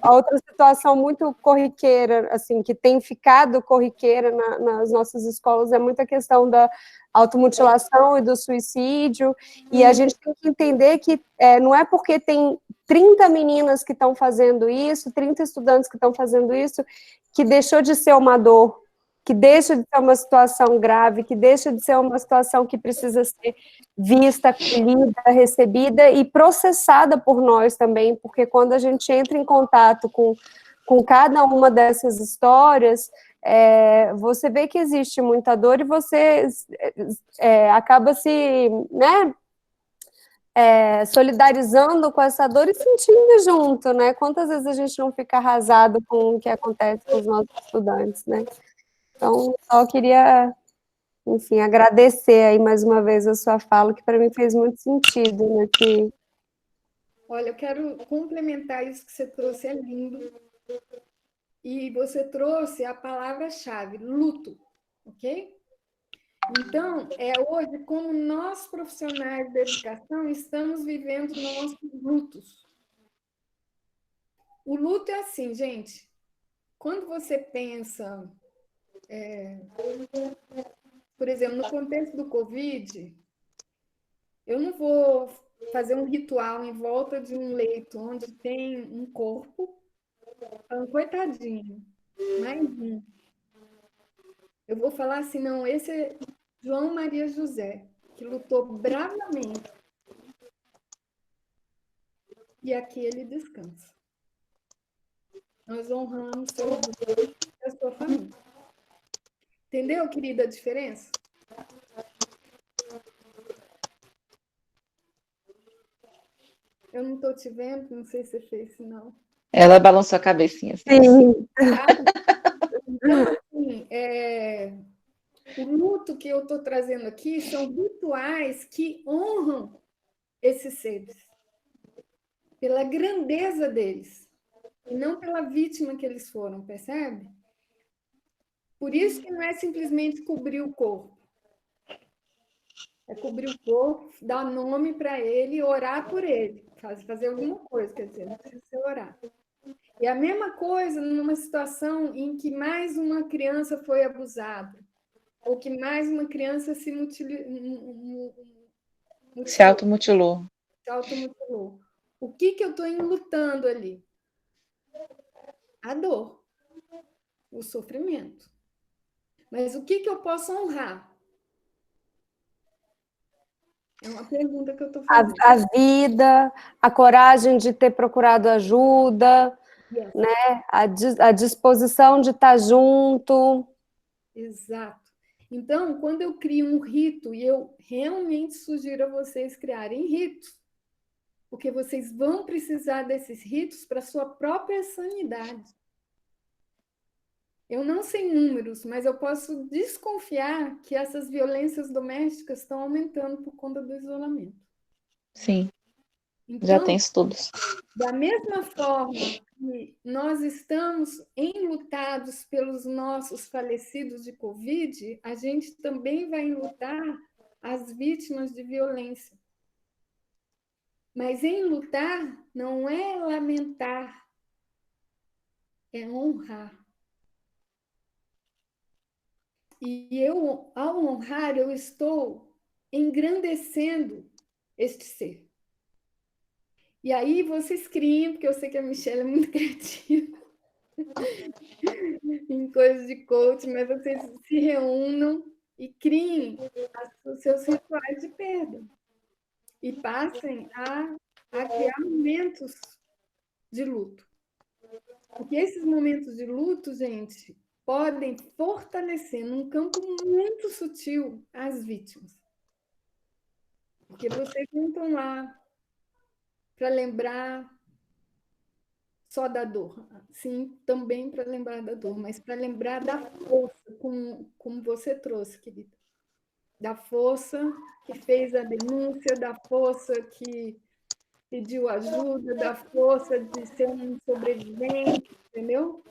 a outra situação muito corriqueira, assim, que tem ficado corriqueira nas nossas escolas, é muita questão da automutilação e do suicídio, e a gente tem que entender que não é porque tem 30 meninas que estão fazendo isso, 30 estudantes que estão fazendo isso, que deixou de ser uma dor, que deixa de ser uma situação grave, que deixa de ser uma situação que precisa ser vista, acolhida, recebida e processada por nós também, porque quando a gente entra em contato com cada uma dessas histórias, você vê que existe muita dor e você acaba se, né, solidarizando com essa dor e sentindo junto, né? Quantas vezes a gente não fica arrasado com o que acontece com os nossos estudantes, né? Então, só queria, enfim, agradecer aí mais uma vez a sua fala, que para mim fez muito sentido, né? Olha, eu quero complementar isso que você trouxe, é lindo. E você trouxe a palavra-chave, luto, ok? Então, hoje, como nós profissionais da educação, estamos vivendo nossos lutos. O luto é assim, gente, quando você pensa, por exemplo, no contexto do Covid, eu não vou fazer um ritual em volta de um leito onde tem um corpo, falando, coitadinho, mais um. Eu vou falar assim, não, esse é João Maria José, que lutou bravamente. E aqui ele descansa. Nós honramos seu orgulho e a sua família. Entendeu, querida, a diferença? Eu não estou te vendo, não sei se você fez sinal. Ela balançou a cabecinha assim. Sim. Então, assim, o luto que eu estou trazendo aqui são rituais que honram esses seres, pela grandeza deles, e não pela vítima que eles foram, percebe? Por isso que não é simplesmente cobrir o corpo. É cobrir o corpo, dar nome para ele, orar por ele, fazer alguma coisa, quer dizer, não precisa ser orar. E a mesma coisa numa situação em que mais uma criança foi abusada, ou que mais uma criança se automutilou. Se automutilou. O que eu estou enlutando ali? A dor, o sofrimento. Mas o que eu posso honrar? É uma pergunta que eu estou fazendo. A vida, a coragem de ter procurado ajuda, yes, né? A disposição de estar junto. Exato. Então, quando eu crio um rito, e eu realmente sugiro a vocês criarem ritos, porque vocês vão precisar desses ritos para a sua própria sanidade. Eu não sei números, mas eu posso desconfiar que essas violências domésticas estão aumentando por conta do isolamento. Sim, então, já tem estudos. Da mesma forma que nós estamos enlutados pelos nossos falecidos de Covid, a gente também vai enlutar as vítimas de violência. Mas enlutar não é lamentar, é honrar. E eu, ao honrar, eu estou engrandecendo este ser. E aí vocês criem, porque eu sei que a Michelle é muito criativa em coisas de coaching, mas vocês se reúnam e criem os seus rituais de perda. E passem a criar momentos de luto. Porque esses momentos de luto, gente, podem fortalecer num campo muito sutil as vítimas. Porque vocês não estão lá para lembrar só da dor. Sim, também para lembrar da dor, mas para lembrar da força, como você trouxe, querida. Da força que fez a denúncia, da força que pediu ajuda, da força de ser um sobrevivente, entendeu?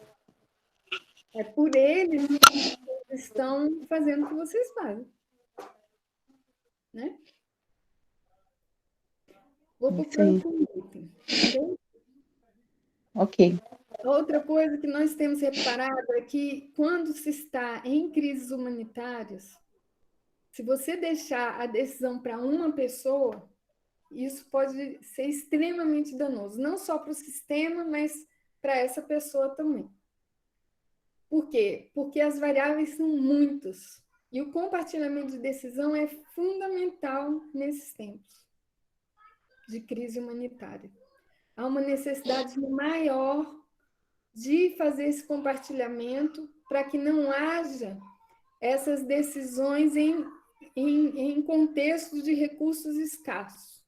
É por eles que vocês estão fazendo o que vocês fazem. Né? Vou para o próximo item. Okay? Ok. Outra coisa que nós temos reparado é que quando se está em crises humanitárias, se você deixar a decisão para uma pessoa, isso pode ser extremamente danoso, não só para o sistema, mas para essa pessoa também. Por quê? Porque as variáveis são muitas. E o compartilhamento de decisão é fundamental nesses tempos de crise humanitária. Há uma necessidade maior de fazer esse compartilhamento para que não haja essas decisões em contextos de recursos escassos.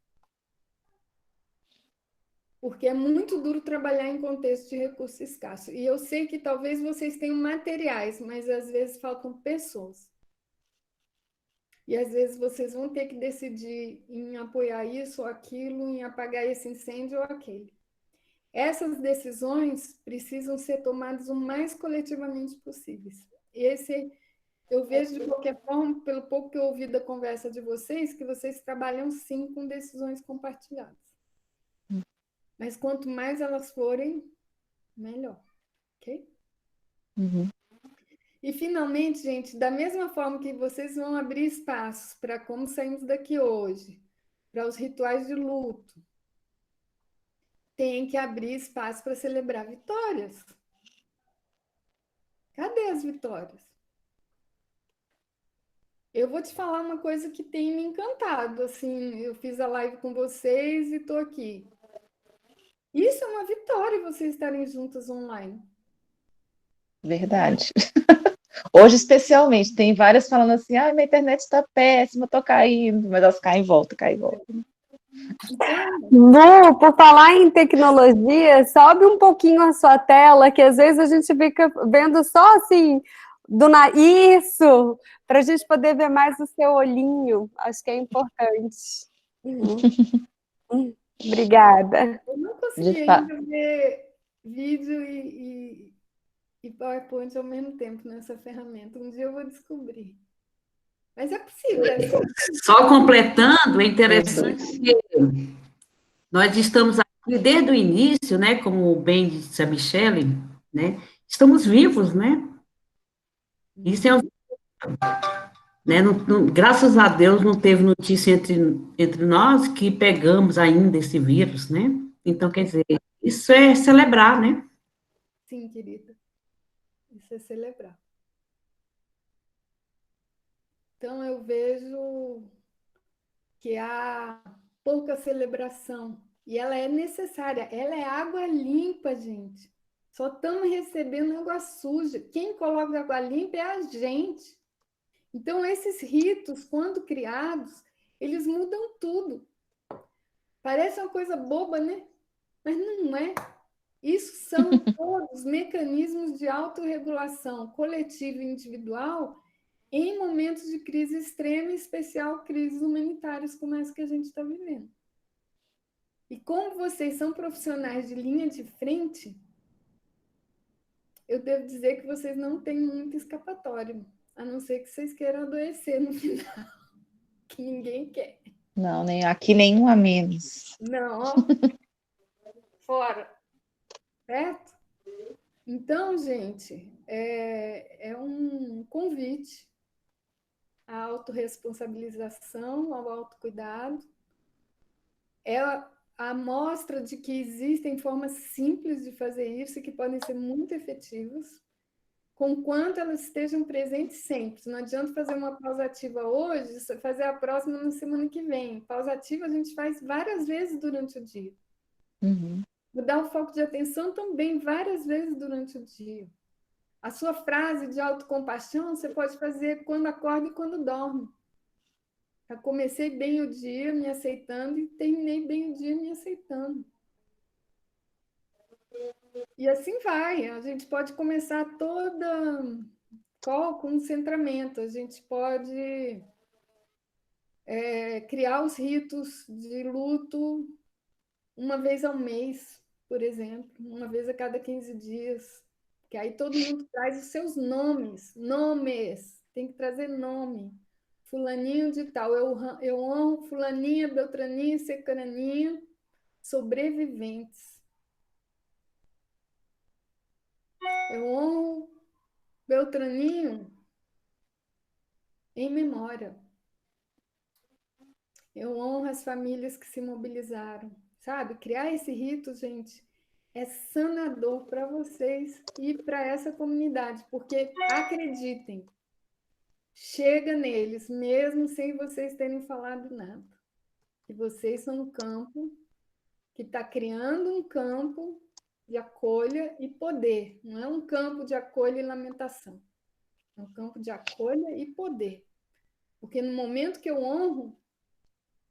Porque é muito duro trabalhar em contexto de recursos escassos. E eu sei que talvez vocês tenham materiais, mas às vezes faltam pessoas. E às vezes vocês vão ter que decidir em apoiar isso ou aquilo, em apagar esse incêndio ou aquele. Essas decisões precisam ser tomadas o mais coletivamente possíveis. Eu vejo de qualquer forma, pelo pouco que eu ouvi da conversa de vocês, que vocês trabalham sim com decisões compartilhadas. Mas quanto mais elas forem, melhor. Ok? Uhum. E, finalmente, gente, da mesma forma que vocês vão abrir espaços para como saímos daqui hoje, para os rituais de luto, tem que abrir espaço para celebrar vitórias. Cadê as vitórias? Eu vou te falar uma coisa que tem me encantado. Assim, eu fiz a live com vocês e estou aqui. Isso é uma vitória, vocês estarem juntas online. Verdade. Hoje, especialmente, tem várias falando assim, ah, minha internet está péssima, tô caindo, mas elas caem e voltam, caem e voltam. Então, Lu, por falar em tecnologia, sobe um pouquinho a sua tela, que às vezes a gente fica vendo só assim, isso, para a gente poder ver mais o seu olhinho. Acho que é importante. Obrigada. eu não consegui De fa- ainda ver vídeo e PowerPoint ao mesmo tempo nessa ferramenta. Um dia eu vou descobrir. Mas é possível. Só completando, é interessante que nós estamos aqui desde o início, né, como bem disse a Michele, né, estamos vivos, né? Isso é, né, graças a Deus não teve notícia entre nós que pegamos ainda esse vírus, né? Então, quer dizer, isso é celebrar, né? Sim, querida. Isso é celebrar. Então, eu vejo que há pouca celebração. E ela é necessária. Ela é água limpa, gente. Só estamos recebendo água suja. Quem coloca água limpa é a gente. Então, esses ritos, quando criados, eles mudam tudo. Parece uma coisa boba, né? Mas não é. Isso são todos mecanismos de autorregulação coletiva e individual em momentos de crise extrema, em especial crises humanitárias como essa que a gente está vivendo. E como vocês são profissionais de linha de frente, eu devo dizer que vocês não têm muito escapatório, a não ser que vocês queiram adoecer no final, que ninguém quer. Não, nem aqui nenhum a menos. Não, fora, certo? Então, gente, é um convite à autorresponsabilização, ao autocuidado. É a mostra de que existem formas simples de fazer isso e que podem ser muito efetivas, conquanto elas estejam presentes sempre. Não adianta fazer uma pausa ativa hoje, fazer a próxima na semana que vem. Pausa ativa a gente faz várias vezes durante o dia. Uhum. Mudar o foco de atenção também várias vezes durante o dia. A sua frase de autocompaixão você pode fazer quando acorda e quando dorme. Eu comecei bem o dia me aceitando e terminei bem o dia me aceitando. E assim vai. A gente pode começar toda call com um centramento. A gente pode criar os ritos de luto uma vez ao mês, por exemplo, uma vez a cada 15 dias. Que aí todo mundo traz os seus nomes. Tem que trazer nome. Fulaninho de tal. Eu honro fulaninha, beltraninha, secraninha, sobreviventes. Eu honro Beltraninho em memória. Eu honro as famílias que se mobilizaram, sabe? Criar esse rito, gente, é sanador para vocês e para essa comunidade, porque acreditem, chega neles, mesmo sem vocês terem falado nada. Que vocês são um campo que está criando um campo de acolha e poder. Não é um campo de acolha e lamentação. É um campo de acolha e poder. Porque no momento que eu honro,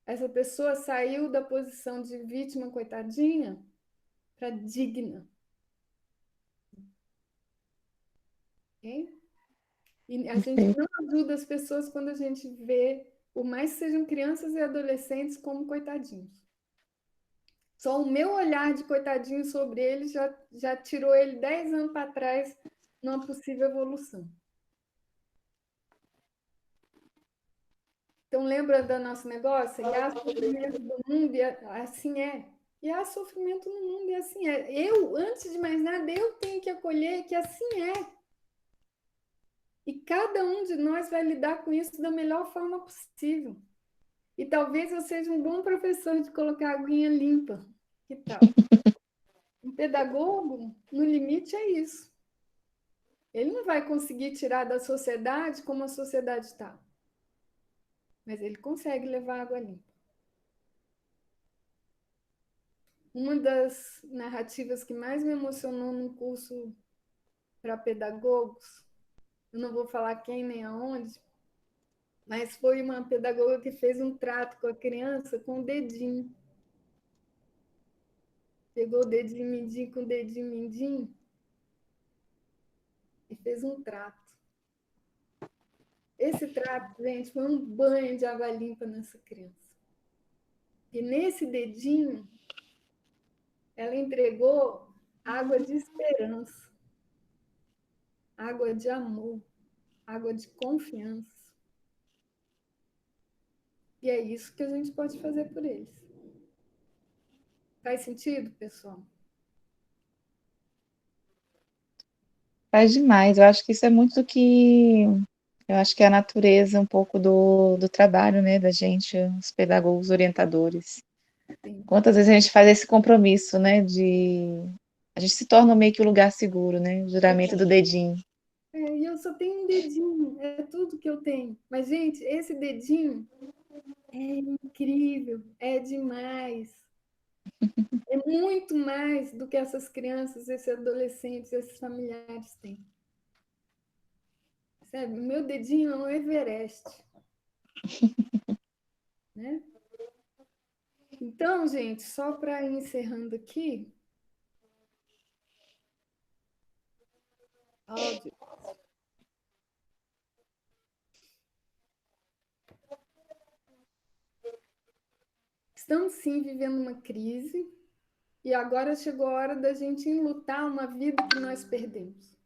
essa pessoa saiu da posição de vítima, coitadinha, para digna. Okay? E a gente não ajuda as pessoas quando a gente vê, por mais que sejam crianças e adolescentes, como coitadinhos. Só o meu olhar de coitadinho sobre ele já tirou ele 10 anos para trás numa possível evolução. Então, lembra do nosso negócio? E há sofrimento do mundo, e assim é. E há sofrimento no mundo, e assim é. Eu, antes de mais nada, eu tenho que acolher que assim é. E cada um de nós vai lidar com isso da melhor forma possível. E talvez eu seja um bom professor de colocar a aguinha limpa. Que tal? Um pedagogo, no limite, é isso. Ele não vai conseguir tirar da sociedade como a sociedade está. Mas ele consegue levar água limpa. Uma das narrativas que mais me emocionou no curso para pedagogos, eu não vou falar quem nem aonde, mas foi uma pedagoga que fez um trato com a criança com o dedinho. Pegou o dedinho mindinho com o dedinho mindinho e fez um trato. Esse trato, gente, foi um banho de água limpa nessa criança. E nesse dedinho, ela entregou água de esperança, água de amor, água de confiança. E é isso que a gente pode fazer por eles. Faz sentido, pessoal? Faz demais. Eu acho que isso é muito do que eu acho que é a natureza um pouco do trabalho, né, da gente, os pedagogos orientadores. Sim. Quantas vezes a gente faz esse compromisso, né, de a gente se torna meio que um lugar seguro, né, o juramento do dedinho. E eu só tenho um dedinho, é tudo que eu tenho. Mas, gente, esse dedinho é incrível, é demais. É muito mais do que essas crianças, esses adolescentes, esses familiares têm. Sabe? O meu dedinho é um Everest. Né? Então, gente, só para ir encerrando aqui. Áudio. Estamos, sim, vivendo uma crise e agora chegou a hora da gente enlutar uma vida que nós perdemos.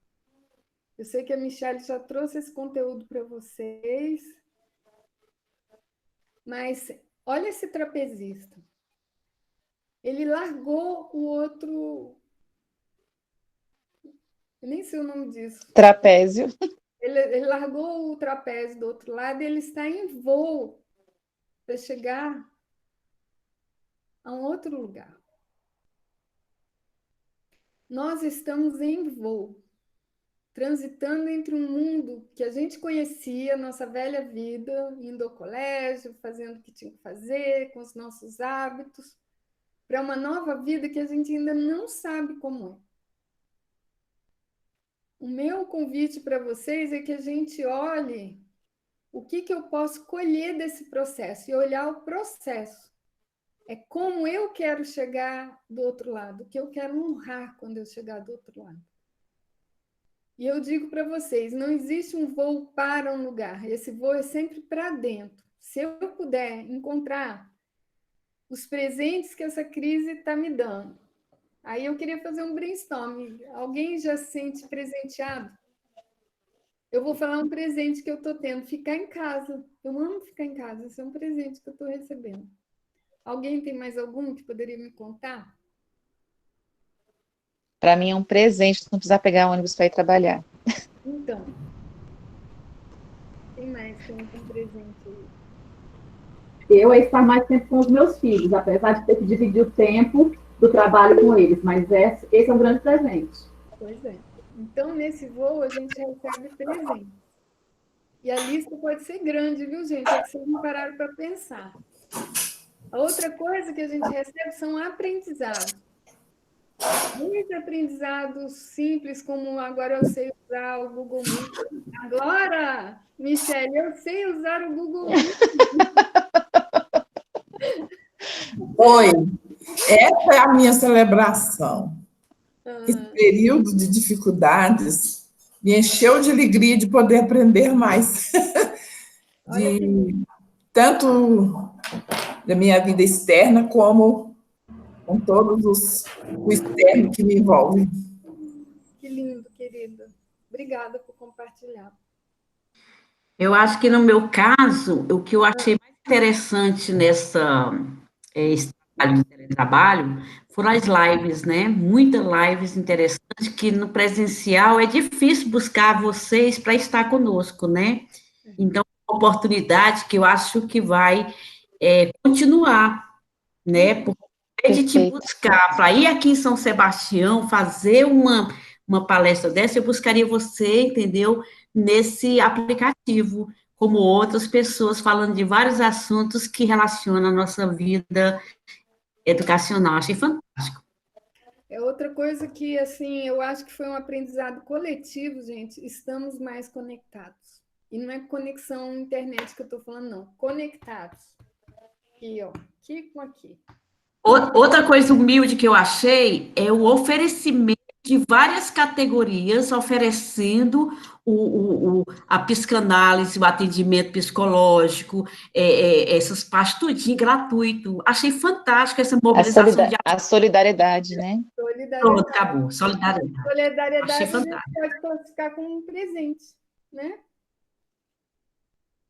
Eu sei que a Michelle já trouxe esse conteúdo para vocês, mas olha esse trapezista. Ele largou o outro... Eu nem sei o nome disso. Trapézio. Ele largou o trapézio do outro lado e ele está em voo para chegar a um outro lugar. Nós estamos em voo, transitando entre um mundo que a gente conhecia, nossa velha vida, indo ao colégio, fazendo o que tinha que fazer, com os nossos hábitos, para uma nova vida que a gente ainda não sabe como é. O meu convite para vocês é que a gente olhe o que eu posso colher desse processo e olhar o processo. É como eu quero chegar do outro lado, o que eu quero honrar quando eu chegar do outro lado. E eu digo para vocês, não existe um voo para um lugar, esse voo é sempre para dentro. Se eu puder encontrar os presentes que essa crise está me dando, aí eu queria fazer um brainstorm. Alguém já se sente presenteado? Eu vou falar um presente que eu estou tendo, ficar em casa. Eu amo ficar em casa, esse é um presente que eu estou recebendo. Alguém tem mais algum que poderia me contar? Para mim é um presente não precisar pegar ônibus para ir trabalhar. Então, quem mais tem um presente aí? Eu é estar mais tempo com os meus filhos, apesar de ter que dividir o tempo do trabalho com eles, mas esse é um grande presente. Pois é. Então, nesse voo, a gente recebe presente. E a lista pode ser grande, viu, gente? É que vocês não pararam para pensar. A outra coisa que a gente recebe são aprendizados. Muitos aprendizados simples, como agora eu sei usar o Google Meet. Agora, Michele, eu sei usar o Google Meet. Oi, essa é a minha celebração. Esse período de dificuldades me encheu de alegria de poder aprender mais. Tanto da minha vida externa, como com todos o externo que me envolve. Que lindo, querida. Obrigada por compartilhar. Eu acho que, no meu caso, o que eu achei mais interessante esse trabalho de teletrabalho foram as lives, né? Muitas lives interessantes, que no presencial é difícil buscar vocês para estar conosco, né? Então, uma oportunidade que eu acho que vai continuar, né? Porque de te buscar para ir aqui em São Sebastião, fazer uma palestra dessa, eu buscaria você, entendeu? Nesse aplicativo, como outras pessoas, falando de vários assuntos que relacionam a nossa vida educacional. Achei fantástico. É outra coisa que, assim, eu acho que foi um aprendizado coletivo, gente. Estamos mais conectados. E não é conexão internet que eu estou falando, não. Conectados. Aqui, ó. Aqui com aqui. Outra coisa humilde que eu achei é o oferecimento de várias categorias, oferecendo a psicanálise, o atendimento psicológico, essas partes tudinho gratuito. Achei fantástico essa mobilização de... A solidariedade, né? Pronto, acabou. Solidariedade. Solidariedade Achei a gente fantástico. pode classificar como um presente, né?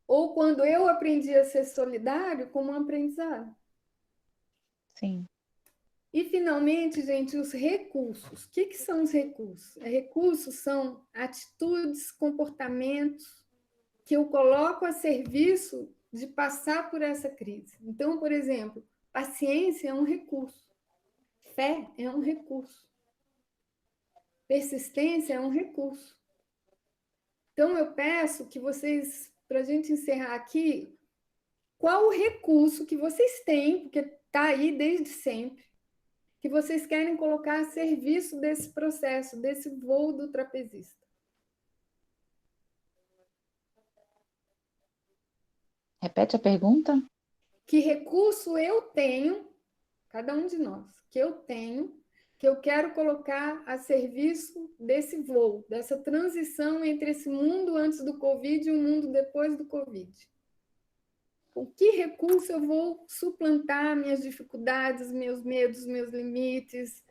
Ou quando eu aprendi a ser solidário, como um aprendizado. Sim. E, finalmente, gente, os recursos. O que são os recursos? Recursos são atitudes, comportamentos que eu coloco a serviço de passar por essa crise. Então, por exemplo, paciência é um recurso. Fé é um recurso. Persistência é um recurso. Então, eu peço que vocês, para a gente encerrar aqui, qual o recurso que vocês têm, porque está aí desde sempre, que vocês querem colocar a serviço desse processo, desse voo do trapezista? Repete a pergunta? Que recurso eu tenho, cada um de nós, que eu quero colocar a serviço desse voo, dessa transição entre esse mundo antes do Covid e o mundo depois do Covid? Com que recurso eu vou suplantar minhas dificuldades, meus medos, meus limites?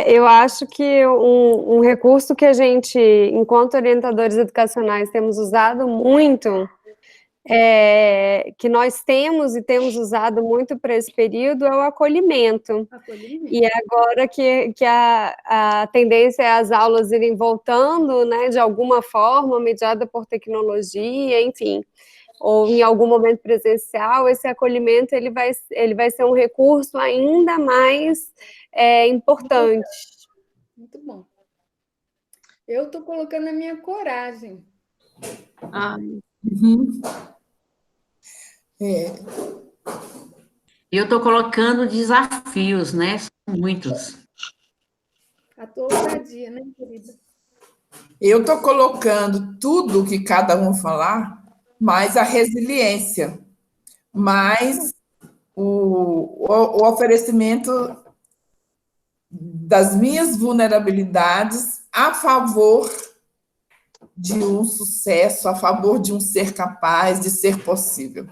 Eu acho que um recurso que a gente, enquanto orientadores educacionais, temos usado muito, que nós temos e temos usado muito para esse período, é o acolhimento. E agora que a tendência é as aulas irem voltando, né, de alguma forma, mediada por tecnologia, enfim, ou em algum momento presencial, esse acolhimento ele vai ser um recurso ainda mais importante. Muito bom. Eu estou colocando a minha coragem. Eu estou colocando desafios, né? São muitos. A tua ousadia, né, querida? Eu estou colocando tudo que cada um falar, mais a resiliência, mais o oferecimento das minhas vulnerabilidades a favor de um sucesso, a favor de um ser capaz, de ser possível.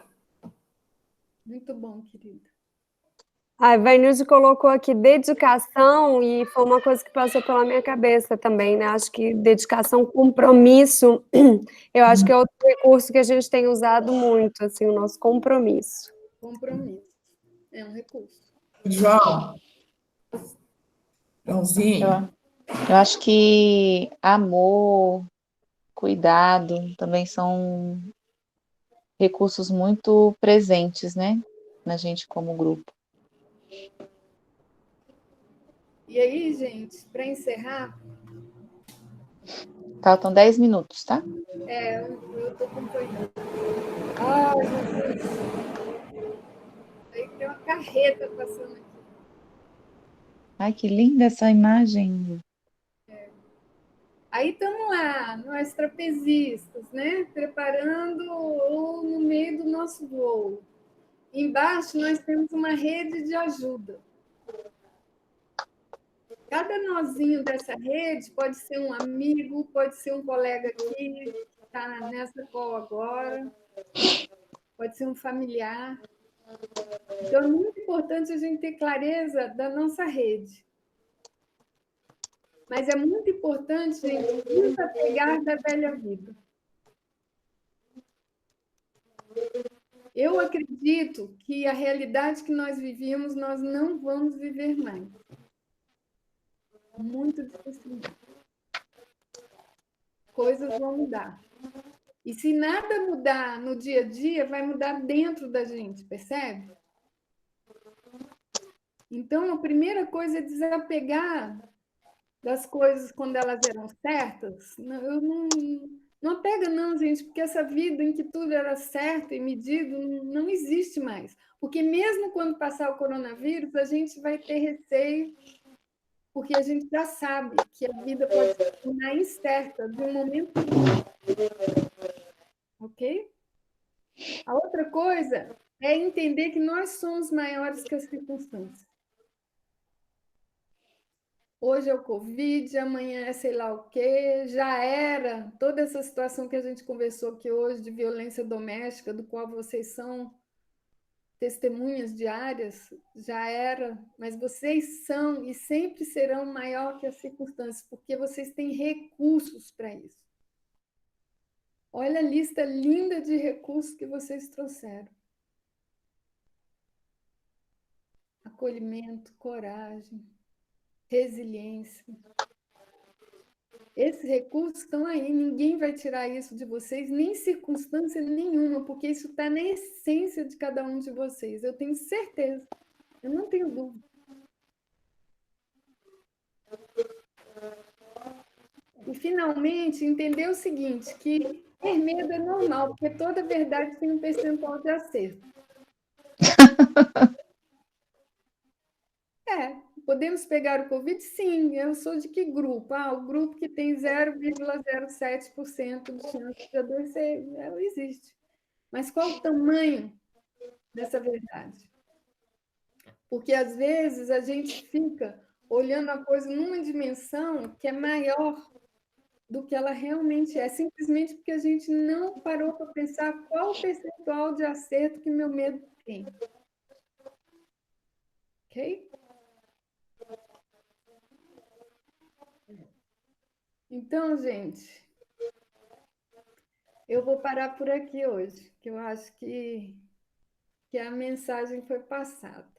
Muito bom, querida. A Vainilde colocou aqui dedicação, e foi uma coisa que passou pela minha cabeça também, né? Acho que dedicação, compromisso, eu acho que é outro recurso que a gente tem usado muito, assim, o nosso compromisso. Compromisso. É um recurso. João, Joãozinho, Eu acho que amor, cuidado também são recursos muito presentes, né, na gente como grupo. E aí, gente, para encerrar, Faltam 10 minutos, tá? eu estou acompanhando. Ah, Jesus! Aí tem uma carreta passando aqui. Ai, que linda essa imagem. Aí estamos lá, nós trapezistas, né? Preparando ou no meio do nosso voo. Embaixo nós temos uma rede de ajuda. Cada nozinho dessa rede pode ser um amigo, pode ser um colega aqui que está nessa call agora, pode ser um familiar. Então é muito importante a gente ter clareza da nossa rede. Mas é muito importante, gente, desapegar da velha vida. Eu acredito que a realidade que nós vivíamos, nós não vamos viver mais. Muito dificilmente. Coisas vão mudar. E se nada mudar no dia a dia, vai mudar dentro da gente, percebe? Então, a primeira coisa é desapegar das coisas quando elas eram certas. Eu não apega não, gente, porque essa vida em que tudo era certo e medido não existe mais. Porque mesmo quando passar o coronavírus, a gente vai ter receio, porque a gente já sabe que a vida pode se tornar incerta de um momento para o outro. Ok? A outra coisa é entender que nós somos maiores que as circunstâncias. Hoje é o Covid, amanhã é sei lá o quê, já era toda essa situação que a gente conversou aqui hoje de violência doméstica, do qual vocês são testemunhas diárias, já era, mas vocês são e sempre serão maior que as circunstâncias, porque vocês têm recursos para isso. Olha a lista linda de recursos que vocês trouxeram. Acolhimento, coragem, resiliência. Esses recursos estão aí, ninguém vai tirar isso de vocês, nem circunstância nenhuma, porque isso está na essência de cada um de vocês. Eu tenho certeza, eu não tenho dúvida. E, finalmente, entender o seguinte, que ter medo é normal, porque toda verdade tem um percentual de acerto. Podemos pegar o Covid? Sim. Eu sou de que grupo? O grupo que tem 0,07% de chance de adoecer. Ela existe. Mas qual o tamanho dessa verdade? Porque, às vezes, a gente fica olhando a coisa numa dimensão que é maior do que ela realmente é, simplesmente porque a gente não parou para pensar qual o percentual de acerto que meu medo tem. Ok? Então, gente, eu vou parar por aqui hoje, que eu acho que a mensagem foi passada.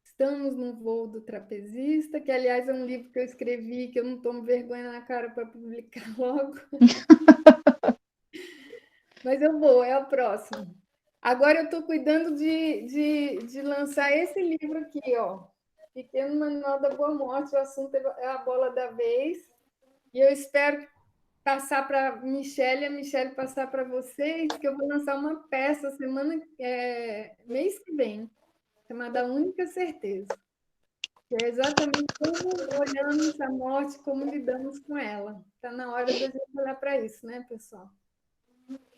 Estamos no voo do trapezista, que, aliás, é um livro que eu escrevi, que eu não tomo vergonha na cara para publicar logo. Mas eu vou, é o próximo. Agora eu estou cuidando de lançar esse livro aqui, ó. Pequeno Manual da Boa Morte, o assunto é a bola da vez. E eu espero passar para a Michelle passar para vocês, que eu vou lançar uma peça mês que vem, chamada A Única Certeza. Que é exatamente como olhamos a morte, como lidamos com ela. Está na hora da gente olhar para isso, né, pessoal?